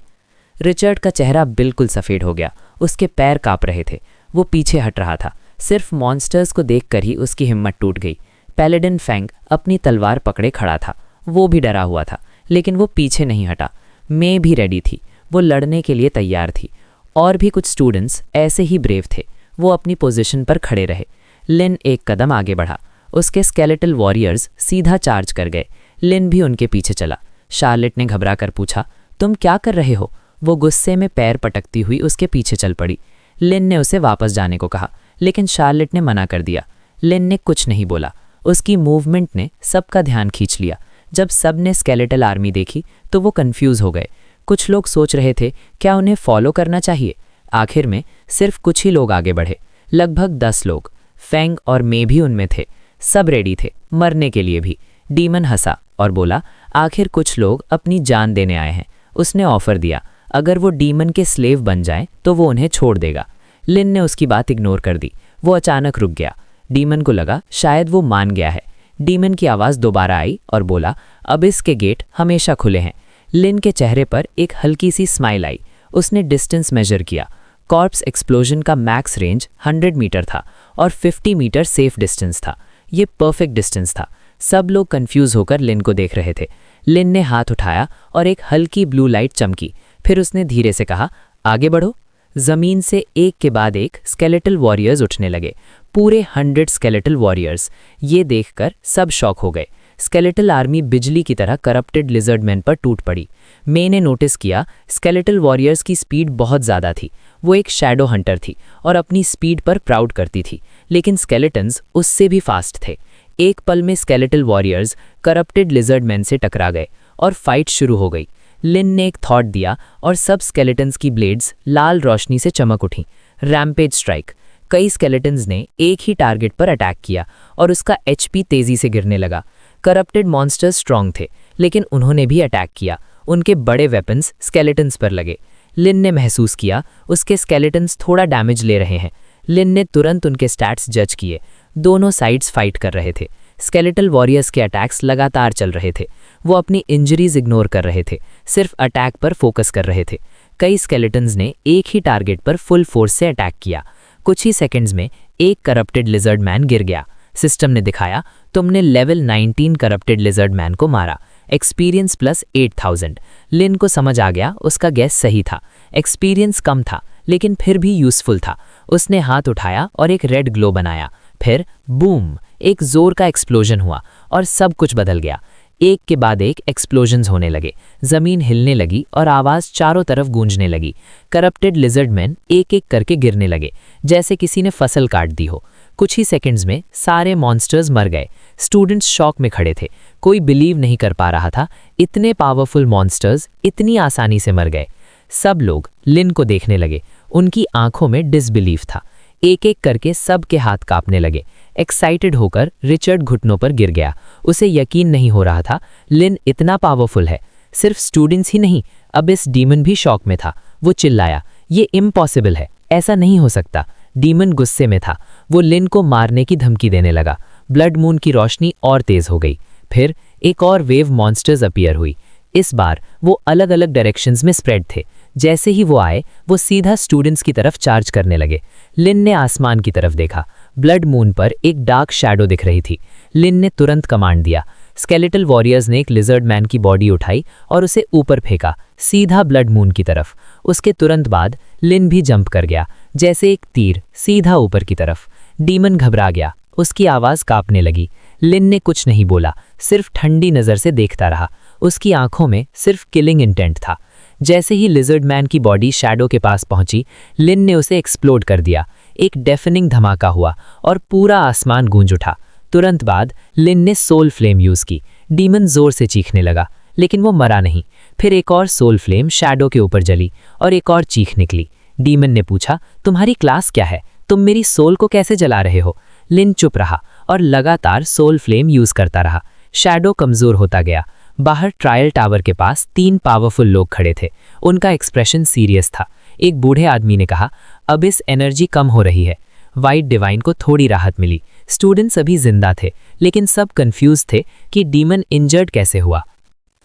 रिचर्ड का चेहरा बिल्कुल सफ़ेद हो गया। उसके पैर काँप रहे थे। वो पीछे हट रहा था। सिर्फ मॉन्स्टर्स को देखकर ही उसकी हिम्मत टूट गई। पैलेडिन फैंग अपनी तलवार पकड़े खड़ा था। वो भी डरा हुआ था, लेकिन वो पीछे नहीं हटा। मैं भी रेडी थी। वो लड़ने के लिए तैयार थी। और भी कुछ स्टूडेंट्स ऐसे ही ब्रेव थे। वो अपनी पोजीशन पर खड़े रहे। लिन एक कदम आगे बढ़ा। उसके स्केलेटल वॉरियर्स सीधा चार्ज कर गए। लिन भी उनके पीछे चला। शार्लेट ने घबरा कर पूछा, तुम क्या कर रहे हो। वो गुस्से में पैर पटकती हुई उसके पीछे चल पड़ी। लिन ने उसे वापस जाने को कहा, लेकिन शार्लेट ने मना कर दिया। लिन ने कुछ नहीं बोला। उसकी मूवमेंट ने सबका ध्यान खींच लिया। जब सब ने स्केलेटल आर्मी देखी तो वो कंफ्यूज हो गए। कुछ लोग सोच रहे थे क्या उन्हें फॉलो करना चाहिए। आखिर में सिर्फ कुछ ही लोग आगे बढ़े, लगभग 10 लोग। फैंग और मैं भी उनमें थे। सब रेडी थे, मरने के लिए भी। डीमन हंसा और बोला, आखिर कुछ लोग अपनी जान देने आए हैं। उसने ऑफर दिया, अगर वो डीमन के स्लेव बन जाएं तो वो उन्हें छोड़ देगा। लिन ने उसकी बात इग्नोर कर दी। वो अचानक रुक गया। डीमन को लगा शायद वो मान गया है। डीमन की आवाज़ दोबारा आई और बोला, अब इसके गेट हमेशा खुले हैं। लिन के चेहरे पर एक हल्की सी स्माइल आई। उसने डिस्टेंस मेजर किया। कॉर्प्स एक्सप्लोजन का मैक्स रेंज 100 मीटर था और 50 मीटर सेफ डिस्टेंस था। ये परफेक्ट डिस्टेंस था। सब लोग कंफ्यूज होकर लिन को देख रहे थे, लिन ने हाथ उठाया और एक हल्की ब्लू लाइट चमकी। फिर उसने धीरे से कहा, आगे बढ़ो। जमीन से एक के बाद एक स्केलेटल वॉरियर्स उठने लगे, पूरे 100 स्केलेटल वॉरियर्स। ये देखकर सब शॉक हो गए। स्केलेटल आर्मी बिजली की तरह करप्टेड लिजर्डमैन पर टूट पड़ी। मे ने नोटिस किया स्केलेटल वॉरियर्स की स्पीड बहुत ज़्यादा थी। वो एक शैडो हंटर थी और अपनी स्पीड पर प्राउड करती थी, लेकिन स्केलेटन्स उससे भी फास्ट थे। एक पल में स्केलेटल वॉरियर्स करप्टेड लिजर्डमैन से टकरा गए और फाइट शुरू हो गई। लिन ने एक थॉट दिया और सब स्केलेटन्स की ब्लेड्स लाल रोशनी से चमक उठीं। Rampage strike. कई स्केलेटन्स ने एक ही टारगेट पर अटैक किया और उसका एचपी तेजी से गिरने लगा। करप्टेड मॉन्स्टर्स स्ट्रांग थे, लेकिन उन्होंने भी अटैक किया। उनके बड़े वेपन्स स्केलेटन्स पर लगे। लिन ने महसूस किया उसके स्केलेटन्स थोड़ा डैमेज ले रहे हैं। लिन ने तुरंत उनके स्टैट्स जज किए। दोनों साइड्स फाइट कर रहे थे। स्केलेटल वॉरियर्स के अटैक्स लगातार चल रहे थे। वो अपनी इंजरीज इग्नोर कर रहे थे, सिर्फ अटैक पर फोकस कर रहे थे। कई स्केलेटन्स ने एक ही टारगेट पर फुल फोर्स से अटैक किया। कुछ ही सेकंड्स में एक करप्टेड लिजर्ड मैन गिर गया। सिस्टम ने दिखाया, तुमने लेवल 19 करप्टेड लिजर्ड मैन को मारा। Experience plus 8000। लिन को समझ आ गया उसका गैस सही था। एक्सपीरियंस कम था, लेकिन फिर भी यूजफुल था। उसने हाथ उठाया और एक रेड ग्लो बनाया। फिर बूम, एक जोर का एक्सप्लोजन हुआ और सब कुछ बदल गया। एक के बाद एक एक्सप्लोजन्स होने लगे। जमीन हिलने लगी और आवाज चारों तरफ गूंजने लगी। करप्टेड लिजर्डमैन एक एक करके गिरने लगे, जैसे किसी ने फसल काट दी हो। कुछ ही सेकंड्स में सारे मॉन्स्टर्स मर गए। स्टूडेंट्स शॉक में खड़े थे। कोई बिलीव नहीं कर पा रहा था इतने पावरफुल मॉन्स्टर्स इतनी आसानी से मर गए। सब लोग लिन को देखने लगे। उनकी आंखों में डिसबिलीफ था। एक एक करके सब के हाथ कांपने लगे। एक्साइटेड होकर रिचर्ड घुटनों पर गिर गया। उसे यकीन नहीं हो रहा था लिन इतना पावरफुल है। सिर्फ स्टूडेंट्स ही नहीं, अबिस डीमन भी शॉक में था। वो चिल्लाया, ये इम्पॉसिबल है, ऐसा नहीं हो सकता। डीमन गुस्से में था। वो लिन को मारने की धमकी देने लगा। ब्लड मून की रोशनी और तेज हो गई। फिर एक और वेव मॉन्स्टर्स अपीयर हुई। इस बार वो अलग अलग डायरेक्शंस में स्प्रेड थे। जैसे ही वो आए, वो सीधा स्टूडेंट्स की तरफ चार्ज करने लगे। लिन ने आसमान की तरफ देखा। ब्लड मून पर एक डार्क शैडो दिख रही थी। लिन ने तुरंत कमांड दिया। स्केलेटल वॉरियर्स ने एक लिजर्ड मैन की बॉडी उठाई और उसे ऊपर फेंका, सीधा ब्लड मून की तरफ। उसके तुरंत बाद लिन भी जंप कर गया, जैसे एक तीर, सीधा ऊपर की तरफ। डीमन घबरा गया। उसकी आवाज कांपने लगी। लिन ने कुछ नहीं बोला, सिर्फ ठंडी नजर से देखता रहा। उसकी आंखों में सिर्फ किलिंग इंटेंट था। जैसे ही लिजर्ड मैन की बॉडी शैडो के पास पहुंची, लिन ने उसे एक्सप्लोड कर दिया। एक डेफनिंग धमाका हुआ और पूरा आसमान गूंज उठा। तुरंत बाद लिन ने सोल फ्लेम यूज की। डीमन जोर से चीखने लगा, लेकिन वो मरा नहीं। फिर एक और सोल फ्लेम शैडो के ऊपर जली और एक और चीख निकली। डीमन ने पूछा, तुम्हारी क्लास क्या है? तुम मेरी सोल को कैसे जला रहे हो? लिन चुप रहा और लगातार सोल फ्लेम यूज करता रहा। शैडो कमजोर होता गया। बाहर ट्रायल टावर के पास 3 पावरफुल लोग खड़े थे। उनका एक्सप्रेशन सीरियस था। एक बूढ़े आदमी ने कहा, अब इस एनर्जी कम हो रही है। वाइट डिवाइन को थोड़ी राहत मिली। स्टूडेंट्स अभी जिंदा थे, लेकिन सब कंफ्यूज थे कि डीमन इंजर्ड कैसे हुआ।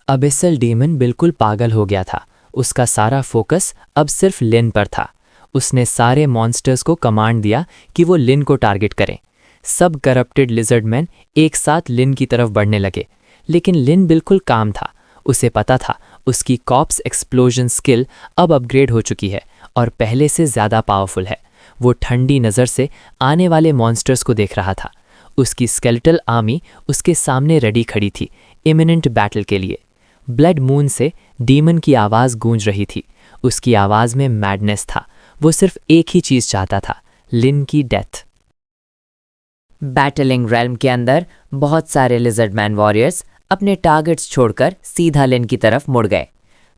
अबिसल डीमन बिल्कुल पागल हो गया था। उसका सारा फोकस अब सिर्फ लिन पर था। उसने सारे मॉन्स्टर्स को कमांड दिया कि वो लिन को टारगेट करें। सब करप्टेड लिजर्डमैन एक साथ लिन की तरफ बढ़ने लगे, लेकिन लिन बिल्कुल काम था। उसे पता था उसकी कॉप्स एक्सप्लोजन स्किल अब अपग्रेड हो चुकी है और पहले से ज़्यादा पावरफुल है। वो ठंडी नज़र से आने वाले मॉन्स्टर्स को देख रहा था। उसकी स्केलेटल आर्मी उसके सामने रेडी खड़ी थी, इमिनेंट बैटल के लिए। ब्लड मून से डीमन की आवाज़ गूंज रही थी। उसकी आवाज़ में मैडनेस था। वो सिर्फ एक ही चीज़ चाहता था, लिन की डेथ। बैटलिंग रेल्म के अंदर बहुत सारे लिजर्डमैन वॉरियर्स अपने टारगेट्स छोड़कर सीधा लिन की तरफ मुड़ गए।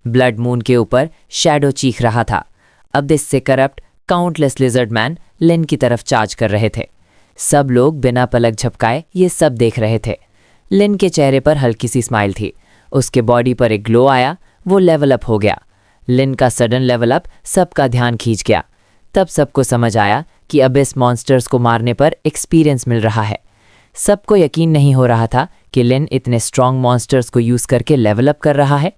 ब्लड मून के ऊपर शैडो चीख रहा था। अब इससे करप्ट काउंटलेस लिजर्डमैन लिन की तरफ चार्ज कर रहे थे। सब लोग बिना पलक झपकाए ये सब देख रहे थे। लिन के चेहरे पर हल्की सी स्माइल थी। उसके बॉडी पर एक ग्लो आया। वो लेवल अप हो गया। लिन का सडन लेवल अप सबका ध्यान खींच गया। तब सबको समझ आया कि अब इस मॉन्स्टर्स को मारने पर एक्सपीरियंस मिल रहा है। सबको यकीन नहीं हो रहा था कि लिन इतने स्ट्रॉन्ग मॉन्स्टर्स को यूज़ करके लेवल अप कर रहा है।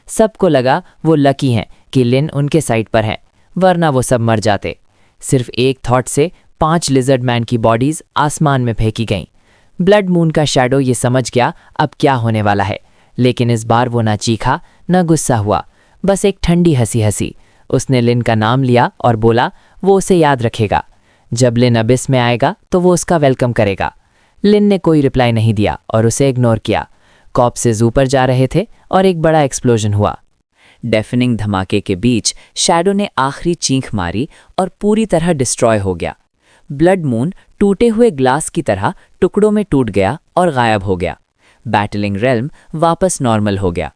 सबको लगा वो लकी हैं कि लिन उनके साइड पर है, वरना वो सब मर जाते। सिर्फ एक थॉट से 5 लिजर्ड मैन की बॉडीज आसमान में फेंकी गईं। ब्लड मून का शैडो ये समझ गया अब क्या होने वाला है। लेकिन इस बार वो ना चीखा न गुस्सा हुआ, बस एक ठंडी हंसी हंसी। उसने लिन का नाम लिया और बोला वो उसे याद रखेगा। जब लिन अबिस में आएगा तो वो उसका वेलकम करेगा। लिन ने कोई रिप्लाई नहीं दिया और उसे इग्नोर किया। कॉर्प्सेस ऊपर जा रहे थे और एक बड़ा एक्सप्लोजन हुआ। डेफनिंग धमाके के बीच शैडो ने आखिरी चीख मारी और पूरी तरह डिस्ट्रॉय हो गया। ब्लड मून टूटे हुए ग्लास की तरह टुकड़ों में टूट गया और गायब हो गया। बैटलिंग रेल्म वापस नॉर्मल हो गया।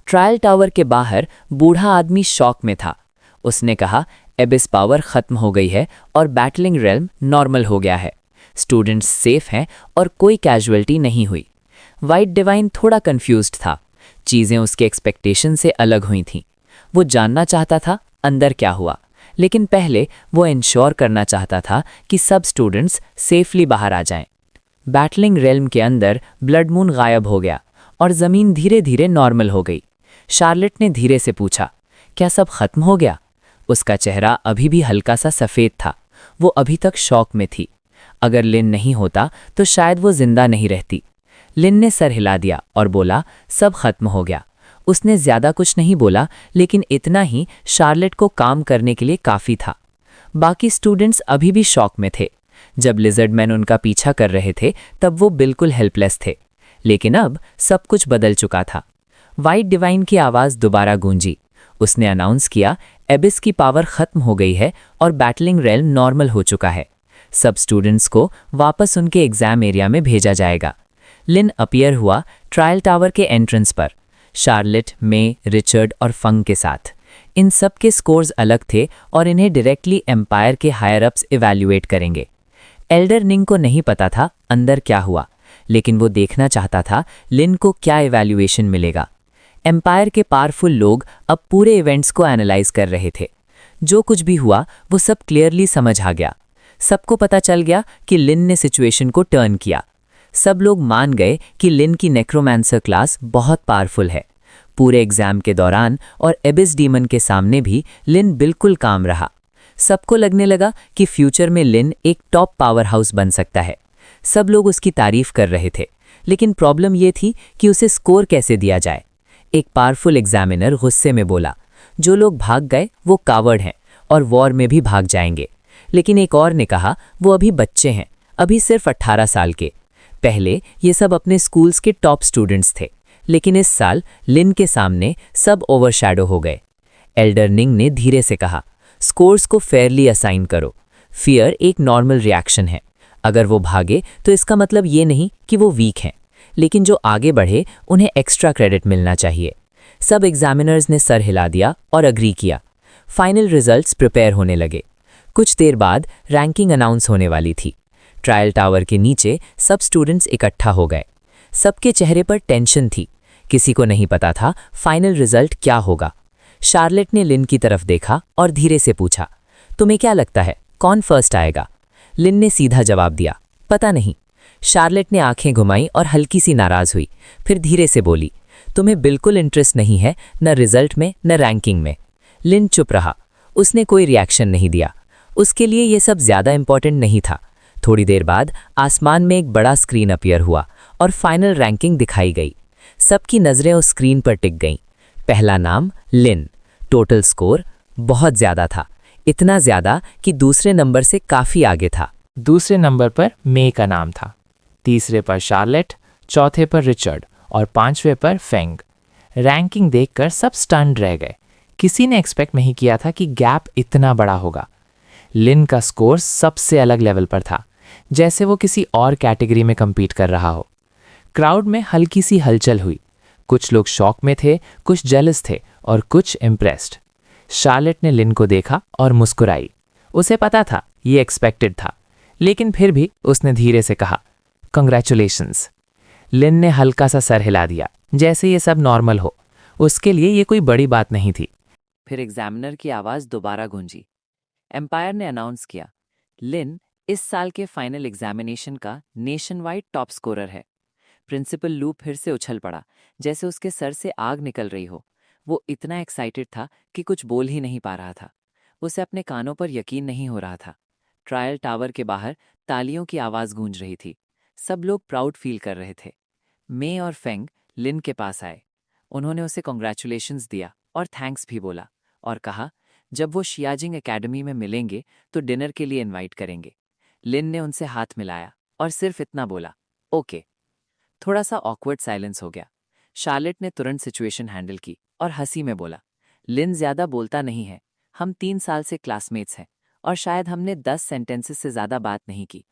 ट्रायल टावर के बाहर बूढ़ा आदमी शॉक में था। उसने कहा एबिस पावर खत्म हो गई है और बैटलिंग रेल्म नॉर्मल हो गया है। स्टूडेंट्स सेफ हैं और कोई कैजुअल्टी नहीं हुई। वाइट डिवाइन थोड़ा कंफ्यूज्ड था। चीज़ें उसके एक्सपेक्टेशन से अलग हुई थीं। वो जानना चाहता था अंदर क्या हुआ, लेकिन पहले वो इंश्योर करना चाहता था कि सब स्टूडेंट्स सेफली बाहर आ जाएं। बैटलिंग रेल्म के अंदर ब्लड मून गायब हो गया और ज़मीन धीरे धीरे नॉर्मल हो गई। शार्लेट ने धीरे से पूछा, क्या सब खत्म हो गया? उसका चेहरा अभी भी हल्का सा सफ़ेद था। वो अभी तक शॉक में थी। अगर लिन नहीं होता तो शायद वो जिंदा नहीं रहती। लिन ने सर हिला दिया और बोला, सब खत्म हो गया। उसने ज्यादा कुछ नहीं बोला, लेकिन इतना ही शार्लेट को काम करने के लिए काफी था। बाकी स्टूडेंट्स अभी भी शॉक में थे। जब लिजर्ड मैन उनका पीछा कर रहे थे तब वो बिल्कुल हेल्पलेस थे, लेकिन अब सब कुछ बदल चुका था। वाइट डिवाइन की आवाज़ दोबारा गूंजी। उसने अनाउंस किया, एबिस की पावर खत्म हो गई है और बैटलिंग रेल्म नॉर्मल हो चुका है। सब स्टूडेंट्स को वापस उनके एग्जाम एरिया में भेजा जाएगा। लिन अपीयर हुआ ट्रायल टावर के एंट्रेंस पर, शार्लेट, मे, रिचर्ड और फंग के साथ। इन सब के स्कोर्स अलग थे और इन्हें डायरेक्टली एम्पायर के हायर अप्स इवैल्यूएट करेंगे। एल्डर निंग को नहीं पता था अंदर क्या हुआ, लेकिन वो देखना चाहता था लिन को क्या इवैल्यूएशन मिलेगा। एम्पायर के पावरफुल लोग अब पूरे इवेंट्स को एनालाइज कर रहे थे। जो कुछ भी हुआ वो सब क्लियरली समझ आ गया। सबको पता चल गया कि लिन ने सिचुएशन को टर्न किया। सब लोग मान गए कि लिन की नेक्रोमैंसर क्लास बहुत पावरफुल है। पूरे एग्जाम के दौरान और एबिस डीमन के सामने भी लिन बिल्कुल काम रहा। सबको लगने लगा कि फ्यूचर में लिन एक टॉप पावर हाउस बन सकता है। सब लोग उसकी तारीफ कर रहे थे, लेकिन प्रॉब्लम ये थी कि उसे स्कोर कैसे दिया जाए। एक पावरफुल एग्जामिनर गुस्से में बोला, जो लोग भाग गए वो कावर्ड हैं और वॉर में भी भाग जाएंगे। लेकिन एक और ने कहा, वो अभी बच्चे हैं, अभी सिर्फ 18 साल के। पहले ये सब अपने स्कूल्स के टॉप स्टूडेंट्स थे, लेकिन इस साल लिन के सामने सब ओवरशैडो हो गए। एल्डर निंग ने धीरे से कहा, स्कोर्स को फेयरली असाइन करो। फियर एक नॉर्मल रिएक्शन है। अगर वो भागे तो इसका मतलब ये नहीं कि वो वीक हैं, लेकिन जो आगे बढ़े उन्हें एक्स्ट्रा क्रेडिट मिलना चाहिए। सब एग्जामिनर्स ने सर हिला दिया और अग्री किया। फाइनल रिजल्ट्स प्रिपेयर होने लगे। कुछ देर बाद रैंकिंग अनाउंस होने वाली थी। ट्रायल टावर के नीचे सब स्टूडेंट्स इकट्ठा हो गए। सबके चेहरे पर टेंशन थी। किसी को नहीं पता था फाइनल रिजल्ट क्या होगा। शार्लेट ने लिन की तरफ देखा और धीरे से पूछा, तुम्हें क्या लगता है कौन फर्स्ट आएगा? लिन ने सीधा जवाब दिया, पता नहीं। शार्लेट ने आंखें घुमाई और हल्की सी नाराज हुई। फिर धीरे से बोली, तुम्हें बिल्कुल इंटरेस्ट नहीं है, न रिजल्ट में न रैंकिंग में। लिन चुप रहा। उसने कोई रिएक्शन नहीं दिया। उसके लिए ये सब ज्यादा इंपॉर्टेंट नहीं था। थोड़ी देर बाद आसमान में एक बड़ा स्क्रीन अपीयर हुआ और फाइनल रैंकिंग दिखाई गई। सबकी नज़रें उस स्क्रीन पर टिक गईं। पहला नाम लिन। टोटल स्कोर बहुत ज़्यादा था, इतना ज़्यादा कि दूसरे नंबर से काफ़ी आगे था। दूसरे नंबर पर मे का नाम था, तीसरे पर शार्लेट, चौथे पर रिचर्ड और पांचवें पर फेंग। रैंकिंग देखकर सब स्टन्ड रह गए। किसी ने एक्सपेक्ट नहीं किया था कि गैप इतना बड़ा होगा। लिन का स्कोर सबसे अलग लेवल पर था, जैसे वो किसी और कैटेगरी में compete कर रहा हो। क्राउड में हल्की सी हलचल हुई। कुछ लोग शॉक में थे, कुछ जेलस थे और कुछ इम्प्रेस्ड। शार्लेट ने लिन को देखा और मुस्कुराई। उसे पता था ये एक्सपेक्टेड था, लेकिन फिर भी उसने धीरे से कहा, कंग्रेचुलेशंस। लिन ने हल्का सा सर हिला दिया, जैसे ये सब नॉर्मल हो। उसके लिए ये कोई बड़ी बात नहीं थी। फिर एग्जामिनर की आवाज़ दोबारा गूंजी। एम्पायर ने अनाउंस किया, लिन इस साल के फाइनल एग्जामिनेशन का नेशन वाइड टॉप स्कोरर है। प्रिंसिपल लू फिर से उछल पड़ा, जैसे उसके सर से आग निकल रही हो। वो इतना एक्साइटेड था कि कुछ बोल ही नहीं पा रहा था। उसे अपने कानों पर यकीन नहीं हो रहा था। ट्रायल टावर के बाहर तालियों की आवाज़ गूंज रही थी। सब लोग प्राउड फील कर रहे थे। मे और फेंग लिन के पास आए। उन्होंने उसे कॉन्ग्रेचुलेशंस दिया और थैंक्स भी बोला और कहा जब वो शियाजिंग एकेडमी में मिलेंगे तो डिनर के लिए इनवाइट करेंगे। लिन ने उनसे हाथ मिलाया और सिर्फ इतना बोला, ओके। थोड़ा सा ऑकवर्ड साइलेंस हो गया। शार्लेट ने तुरंत सिचुएशन हैंडल की और हंसी में बोला, लिन ज्यादा बोलता नहीं है, हम 3 साल से क्लासमेट्स हैं और शायद हमने 10 सेंटेंसेस से ज्यादा बात नहीं की।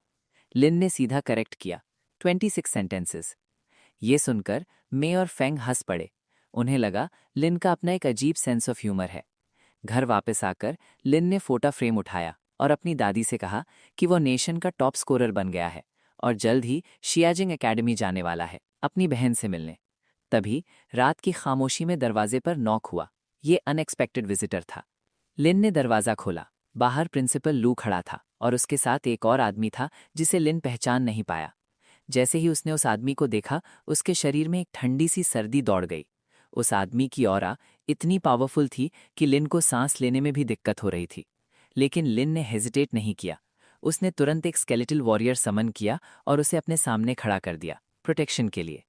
लिन ने सीधा करेक्ट किया, 26 सेंटेंसेस। ये सुनकर मे और फेंग हंस पड़े। उन्हें लगा लिन का अपना एक अजीब सेंस ऑफ ह्यूमर है। घर वापस आकर लिन ने फोटो फ्रेम उठाया और अपनी दादी से कहा कि वो नेशन का टॉप स्कोरर बन गया है और जल्द ही शियाजिंग एकेडमी जाने वाला है अपनी बहन से मिलने। तभी रात की खामोशी में दरवाजे पर नॉक हुआ। ये अनएक्सपेक्टेड विजिटर था। लिन ने दरवाज़ा खोला। बाहर प्रिंसिपल लू खड़ा था और उसके साथ एक और आदमी था जिसे लिन पहचान नहीं पाया। जैसे ही उसने उस आदमी को देखा, उसके शरीर में एक ठंडी सी सर्दी दौड़ गई। उस आदमी की ऑरा इतनी पावरफुल थी कि लिन को सांस लेने में भी दिक्कत हो रही थी। लेकिन लिन ने हेजिटेट नहीं किया। उसने तुरंत एक स्केलेटल वॉरियर समन किया और उसे अपने सामने खड़ा कर दिया, प्रोटेक्शन के लिए।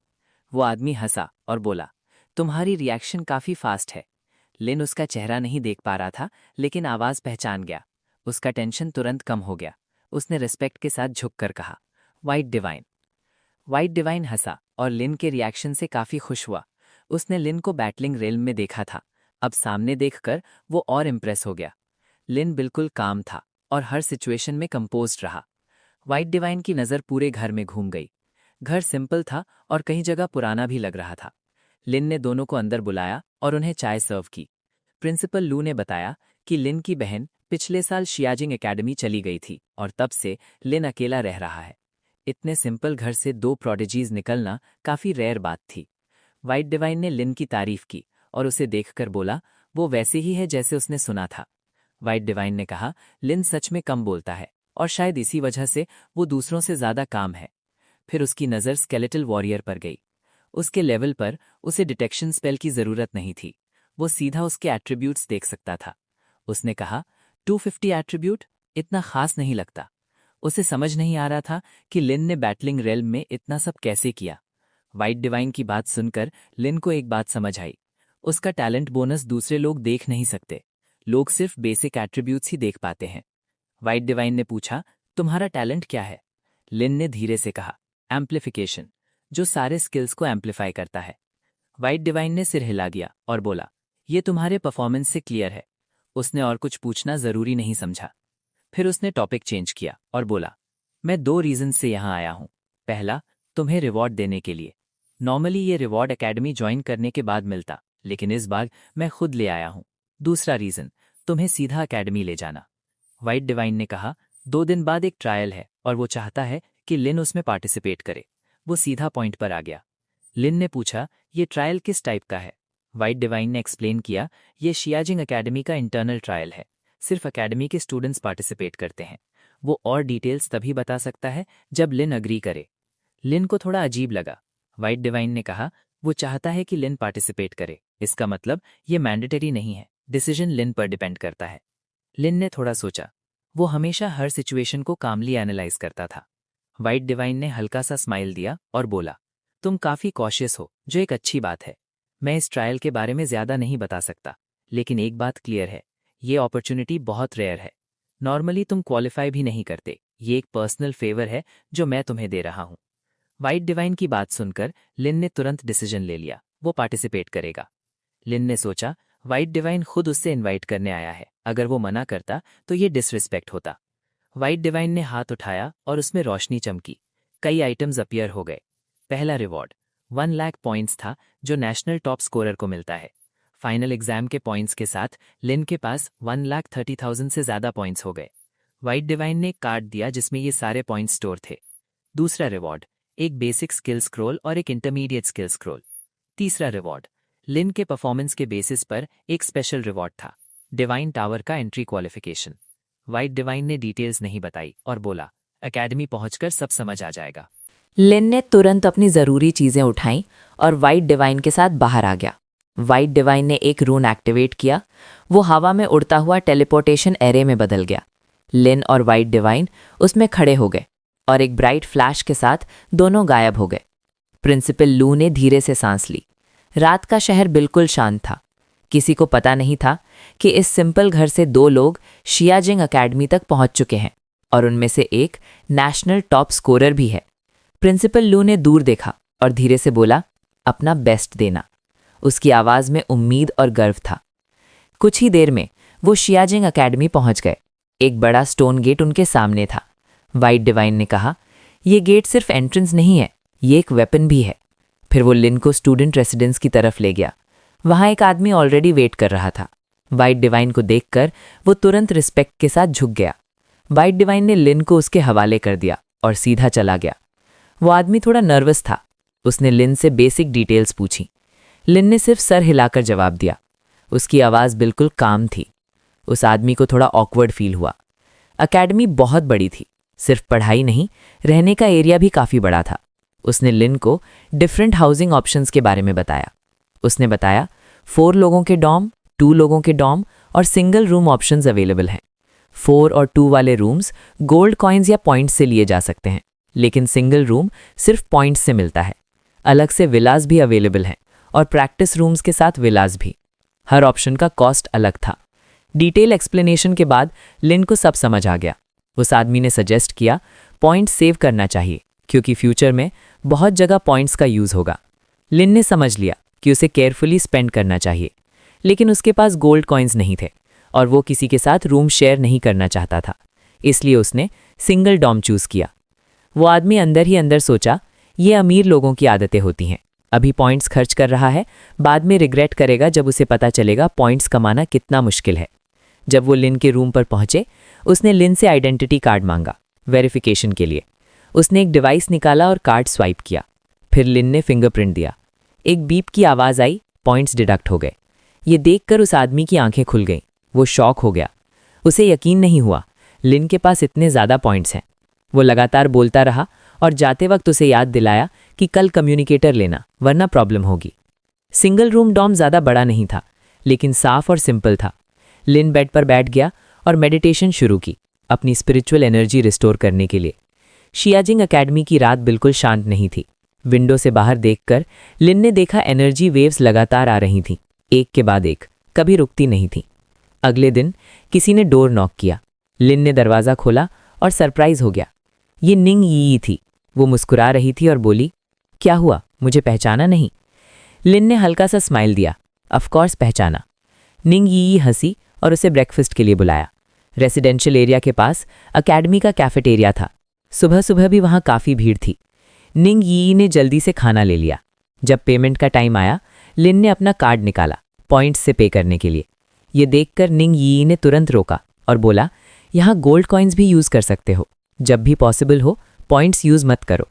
वो आदमी हंसा और बोला, तुम्हारी रिएक्शन काफ़ी फास्ट है। लिन उसका चेहरा नहीं देख पा रहा था, लेकिन आवाज़ पहचान गया। उसका टेंशन तुरंत कम हो गया। उसने रिस्पेक्ट के साथ झुककर कहा, वाइट डिवाइन। वाइट डिवाइन हंसा और लिन के रिएक्शन से काफ़ी खुश हुआ। उसने लिन को बैटलिंग रेल्म में देखा था, अब सामने देखकर वो और इम्प्रेस हो गया। लिन बिल्कुल काम था और हर सिचुएशन में कंपोज्ड रहा। वाइट डिवाइन की नज़र पूरे घर में घूम गई। घर सिंपल था और कहीं जगह पुराना भी लग रहा था। लिन ने दोनों को अंदर बुलाया और उन्हें चाय सर्व की। प्रिंसिपल लू ने बताया कि लिन की बहन पिछले साल शियाजिंग एकेडमी चली गई थी और तब से लिन अकेला रह रहा है। इतने सिंपल घर से 2 प्रोडिजीज निकलना काफ़ी रेयर बात थी। वाइट डिवाइन ने लिन की तारीफ की और उसे देखकर बोला, वो वैसे ही है जैसे उसने सुना था। वाइट डिवाइन ने कहा, लिन सच में कम बोलता है और शायद इसी वजह से वो दूसरों से ज़्यादा काम है। फिर उसकी नज़र स्केलेटल वॉरियर पर गई। उसके लेवल पर उसे डिटेक्शन स्पेल की ज़रूरत नहीं थी। वो सीधा उसके एट्रीब्यूट्स देख सकता था। उसने कहा, 250 एट्रीब्यूट इतना खास नहीं लगता। उसे समझ नहीं आ रहा था कि लिन ने बैटलिंग रेल्म में इतना सब कैसे किया। वाइट डिवाइन की बात सुनकर लिन को एक बात समझ आई। उसका टैलेंट बोनस दूसरे लोग देख नहीं सकते। लोग सिर्फ बेसिक एट्रीब्यूट्स ही देख पाते हैं। वाइट डिवाइन ने पूछा, तुम्हारा टैलेंट क्या है? लिन ने धीरे से कहा, एम्प्लीफिकेशन, जो सारे स्किल्स को एम्प्लीफाई करता है। वाइट डिवाइन ने सिर हिला दिया और बोला, ये तुम्हारे परफॉर्मेंस से क्लियर है। उसने और कुछ पूछना जरूरी नहीं समझा। फिर उसने टॉपिक चेंज किया और बोला, मैं 2 रीजन से यहाँ आया हूँ। पहला, तुम्हें रिवॉर्ड देने के लिए। नॉर्मली ये रिवॉर्ड एकेडमी ज्वाइन करने के बाद मिलता, लेकिन इस बार मैं खुद ले आया हूँ। दूसरा रीजन, तुम्हें सीधा एकेडमी ले जाना। वाइट डिवाइन ने कहा, 2 दिन बाद एक ट्रायल है और वो चाहता है कि लिन उसमें पार्टिसिपेट करे। वो सीधा पॉइंट पर आ गया। लिन ने पूछा, ये ट्रायल किस टाइप का है? वाइट डिवाइन ने एक्सप्लेन किया, ये शियाजिंग एकेडमी का इंटरनल ट्रायल है। सिर्फ एकेडमी के स्टूडेंट्स पार्टिसिपेट करते हैं। वो और डिटेल्स तभी बता सकता है जब लिन अग्री करे। लिन को थोड़ा अजीब लगा। वाइट डिवाइन ने कहा, वो चाहता है कि लिन पार्टिसिपेट करे। इसका मतलब ये मैंडेटरी नहीं है, डिसीजन लिन पर डिपेंड करता है। लिन ने थोड़ा सोचा। वो हमेशा हर सिचुएशन को कामली एनालाइज करता था। वाइट डिवाइन ने हल्का सा स्माइल दिया और बोला, तुम काफ़ी कॉशियस हो, जो एक अच्छी बात है। मैं इस ट्रायल के बारे में ज़्यादा नहीं बता सकता, लेकिन एक बात क्लियर है, ये अपॉर्चुनिटी बहुत रेयर है। नॉर्मली तुम क्वालिफाई भी नहीं करते। ये एक पर्सनल फेवर है जो मैं तुम्हें दे रहा हूँ। वाइट डिवाइन की बात सुनकर लिन ने तुरंत डिसीजन ले लिया, वो पार्टिसिपेट करेगा। लिन ने सोचा, वाइट डिवाइन खुद उससे इनवाइट करने आया है। अगर वो मना करता तो ये डिसरिस्पेक्ट होता। वाइट डिवाइन ने हाथ उठाया और उसमें रोशनी चमकी। कई आइटम्स अपीयर हो गए। पहला रिवॉर्ड 1 लाख पॉइंट्स था, जो नेशनल टॉप स्कोरर को मिलता है। फाइनल एग्जाम के पॉइंट्स के साथ लिन के पास 1,30,000 से ज़्यादा पॉइंट्स हो गए। वाइट डिवाइन ने एक कार्ड दिया जिसमें ये सारे पॉइंट्स स्टोर थे। दूसरा रिवॉर्ड, एक बेसिक स्किल स्क्रॉल और एक इंटरमीडिएट स्किल स्क्रॉल। तीसरा रिवॉर्ड, लिन के परफॉर्मेंस के बेसिस पर एक स्पेशल रिवॉर्ड था, डिवाइन टावर का एंट्री क्वालिफिकेशन। वाइट डिवाइन ने डिटेल्स नहीं बताई और बोला, एकेडमी पहुंचकर सब समझ आ जाएगा। लिन ने तुरंत अपनी ज़रूरी चीज़ें उठाईं और वाइट डिवाइन के साथ बाहर आ गया। वाइट डिवाइन ने एक रून एक्टिवेट किया। वो हवा में उड़ता हुआ टेलीपोर्टेशन एरे में बदल गया। लिन और वाइट डिवाइन उसमें खड़े हो गए और एक ब्राइट फ्लैश के साथ दोनों गायब हो गए। प्रिंसिपल लू ने धीरे से सांस ली। रात का शहर बिल्कुल शांत था। किसी को पता नहीं था कि इस सिंपल घर से 2 लोग शियाजिंग अकेडमी तक पहुंच चुके हैं और उनमें से एक नेशनल टॉप स्कोरर भी है। प्रिंसिपल लू ने दूर देखा और धीरे से बोला, अपना बेस्ट देना। उसकी आवाज़ में उम्मीद और गर्व था। कुछ ही देर में वो शियाजिंग अकेडमी पहुंच गए। एक बड़ा स्टोन गेट उनके सामने था। वाइट डिवाइन ने कहा, ये गेट सिर्फ एंट्रेंस नहीं है, ये एक वेपन भी है। फिर वो लिन को स्टूडेंट रेसिडेंस की तरफ ले गया। वहां एक आदमी ऑलरेडी वेट कर रहा था। वाइट डिवाइन को देखकर वो तुरंत रिस्पेक्ट के साथ झुक गया। वाइट डिवाइन ने लिन को उसके हवाले कर दिया और सीधा चला गया। वो आदमी थोड़ा नर्वस था। उसने लिन से बेसिक डिटेल्स पूछी। लिन ने सिर्फ सर हिलाकर जवाब दिया। उसकी आवाज़ बिल्कुल काम थी। उस आदमी को थोड़ा ऑकवर्ड फील हुआ। अकेडमी बहुत बड़ी थी। सिर्फ पढ़ाई नहीं, रहने का एरिया भी काफ़ी बड़ा था। उसने लिन को डिफरेंट हाउसिंग ऑप्शंस के बारे में बताया। उसने बताया 4 लोगों के डॉर्म, 2 लोगों के डॉर्म और सिंगल रूम ऑप्शंस अवेलेबल हैं। 4 और 2 वाले रूम्स गोल्ड कॉइन्स या पॉइंट्स से लिए जा सकते हैं, लेकिन सिंगल रूम सिर्फ पॉइंट्स से मिलता है। अलग से विलास भी अवेलेबल हैं और प्रैक्टिस रूम्स के साथ विलास भी। हर ऑप्शन का कॉस्ट अलग था। डिटेल एक्सप्लेनेशन के बाद लिन को सब समझ आ गया। उस आदमी ने सजेस्ट किया पॉइंट्स सेव करना चाहिए, क्योंकि फ्यूचर में बहुत जगह पॉइंट्स का यूज़ होगा। लिन ने समझ लिया कि उसे केयरफुली स्पेंड करना चाहिए, लेकिन उसके पास गोल्ड कॉइन्स नहीं थे और वो किसी के साथ रूम शेयर नहीं करना चाहता था। इसलिए उसने सिंगल डॉर्म चूज़ किया। वो आदमी अंदर ही अंदर सोचा, ये अमीर लोगों की आदतें होती हैं। अभी पॉइंट्स खर्च कर रहा है, बाद में रिग्रेट करेगा जब उसे पता चलेगा पॉइंट्स कमाना कितना मुश्किल है। जब वो लिन के रूम पर पहुंचे, उसने लिन से आइडेंटिटी कार्ड मांगा वेरिफिकेशन के लिए। उसने एक डिवाइस निकाला और कार्ड स्वाइप किया। फिर लिन ने फिंगरप्रिंट दिया। एक बीप की आवाज़ आई, पॉइंट्स डिडक्ट हो गए। ये देखकर उस आदमी की आंखें खुल गईं। वो शॉक हो गया। उसे यकीन नहीं हुआ लिन के पास इतने ज़्यादा पॉइंट्स हैं। वो लगातार बोलता रहा और जाते वक्त उसे याद दिलाया कि कल कम्युनिकेटर लेना, वरना प्रॉब्लम होगी। सिंगल रूम डॉर्म ज़्यादा बड़ा नहीं था, लेकिन साफ और सिंपल था। लिन बेड पर बैठ गया और मेडिटेशन शुरू की, अपनी स्पिरिचुअल एनर्जी रिस्टोर करने के लिए। शियाजिंग अकेडमी की रात बिल्कुल शांत नहीं थी। विंडो से बाहर देखकर लिन ने देखा एनर्जी वेव्स लगातार आ रही थीं, एक के बाद एक, कभी रुकती नहीं थी। अगले दिन किसी ने डोर नॉक किया। लिन ने दरवाज़ा खोला और सरप्राइज हो गया। ये निंग यी थी। वो मुस्कुरा रही थी और बोली, क्या हुआ, मुझे पहचाना नहीं? लिन ने हल्का सा स्माइल दिया। ऑफकोर्स पहचाना। निंग यी हंसी और उसे ब्रेकफास्ट के लिए बुलाया। रेसिडेंशियल एरिया के पास अकेडमी का कैफेटेरिया था। सुबह सुबह भी वहाँ काफ़ी भीड़ थी। निंग यी ने जल्दी से खाना ले लिया। जब पेमेंट का टाइम आया, लिन ने अपना कार्ड निकाला पॉइंट्स से पे करने के लिए। ये देखकर निंग यी ने तुरंत रोका और बोला, यहाँ गोल्ड कॉइन्स भी यूज़ कर सकते हो। जब भी पॉसिबल हो पॉइंट्स यूज़ मत करो।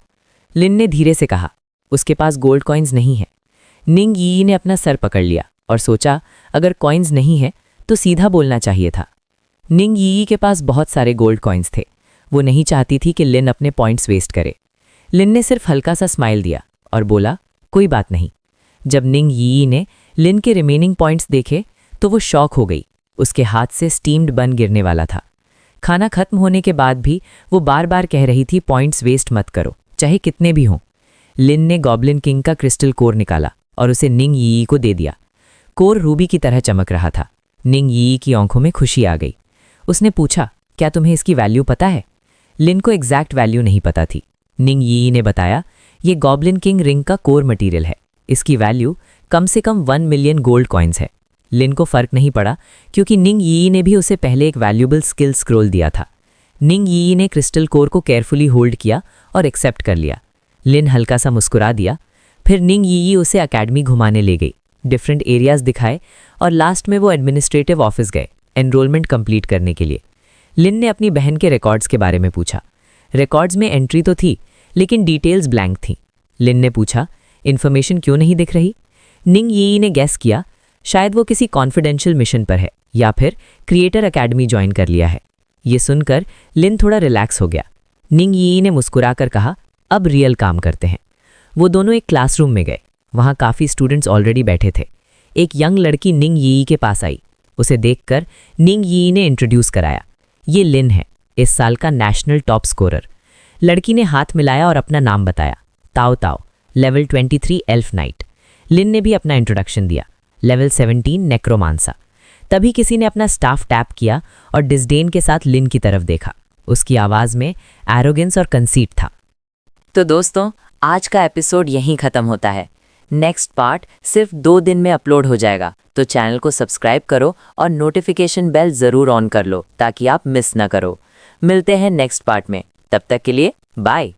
लिन ने धीरे से कहा, उसके पास गोल्ड कॉइन्स नहीं है। निंग यी ने अपना सर पकड़ लिया और सोचा, अगर कॉइन्स नहीं है तो सीधा बोलना चाहिए था। निंग यी के पास बहुत सारे गोल्ड कॉइन्स थे। वो नहीं चाहती थी कि लिन अपने पॉइंट्स वेस्ट करे। लिन ने सिर्फ हल्का सा स्माइल दिया और बोला, कोई बात नहीं। जब निंग यी ने लिन के रिमेनिंग पॉइंट्स देखे तो वो शॉक हो गई। उसके हाथ से स्टीम्ड बन गिरने वाला था। खाना खत्म होने के बाद भी वो बार बार कह रही थी, पॉइंट्स वेस्ट मत करो, चाहे कितने भी हों। लिन ने गॉब्लिन किंग का क्रिस्टल कोर निकाला और उसे निंग यी को दे दिया। कोर रूबी की तरह चमक रहा था। निंग यी की आंखों में खुशी आ गई। उसने पूछा, क्या तुम्हें इसकी वैल्यू पता है? लिन को एग्जैक्ट वैल्यू नहीं पता थी। निंग यी ने बताया, ये गॉब्लिन किंग रिंग का कोर मटेरियल है। इसकी वैल्यू कम से कम 1 मिलियन गोल्ड कॉइन्स है। लिन को फर्क नहीं पड़ा, क्योंकि निंग यी ने भी उसे पहले एक वैल्यूबल स्किल स्क्रोल दिया था। निंग यी ने क्रिस्टल कोर को केयरफुली होल्ड किया और एक्सेप्ट कर लिया। लिन हल्का सा मुस्कुरा दिया। फिर निंग यी उसे अकेडमी घुमाने ले गई, डिफरेंट एरियाज दिखाए और लास्ट में वो एडमिनिस्ट्रेटिव ऑफिस गए एनरोलमेंट कंप्लीट करने के लिए। लिन ने अपनी बहन के रिकॉर्ड्स के बारे में पूछा। रिकॉर्ड्स में एंट्री तो थी, लेकिन डिटेल्स ब्लैंक थीं। लिन ने पूछा, इन्फॉर्मेशन क्यों नहीं दिख रही? निंग यी ने गैस किया, शायद वो किसी कॉन्फिडेंशियल मिशन पर है या फिर क्रिएटर अकेडमी ज्वाइन कर लिया है। ये सुनकर लिन थोड़ा रिलैक्स हो गया। निंग यी ने मुस्कुराकर कहा, अब रियल काम करते हैं। वो दोनों एक क्लासरूम में गए। वहाँ काफ़ी स्टूडेंट्स ऑलरेडी बैठे थे। एक यंग लड़की निंग यी के पास आई। उसे देखकर निंग यी ने इंट्रोड्यूस कराया, ये लिन है, इस साल का नेशनल टॉप स्कोरर। लड़की ने हाथ मिलाया और अपना नाम बताया, ताओ ताओ, लेवल 23 एल्फ नाइट। लिन ने भी अपना इंट्रोडक्शन दिया, लेवल 17 नेक्रोमांसा। तभी किसी ने अपना स्टाफ टैप किया और डिस्डेन के साथ लिन की तरफ देखा। उसकी आवाज़ में एरोगेंस और कंसीट था। तो दोस्तों, आज का एपिसोड यहीं ख़त्म होता है। नेक्स्ट पार्ट सिर्फ 2 दिन में अपलोड हो जाएगा, तो चैनल को सब्सक्राइब करो और नोटिफिकेशन बेल ज़रूर ऑन कर लो ताकि आप मिस ना करो। मिलते हैं नेक्स्ट पार्ट में, तब तक के लिए बाय।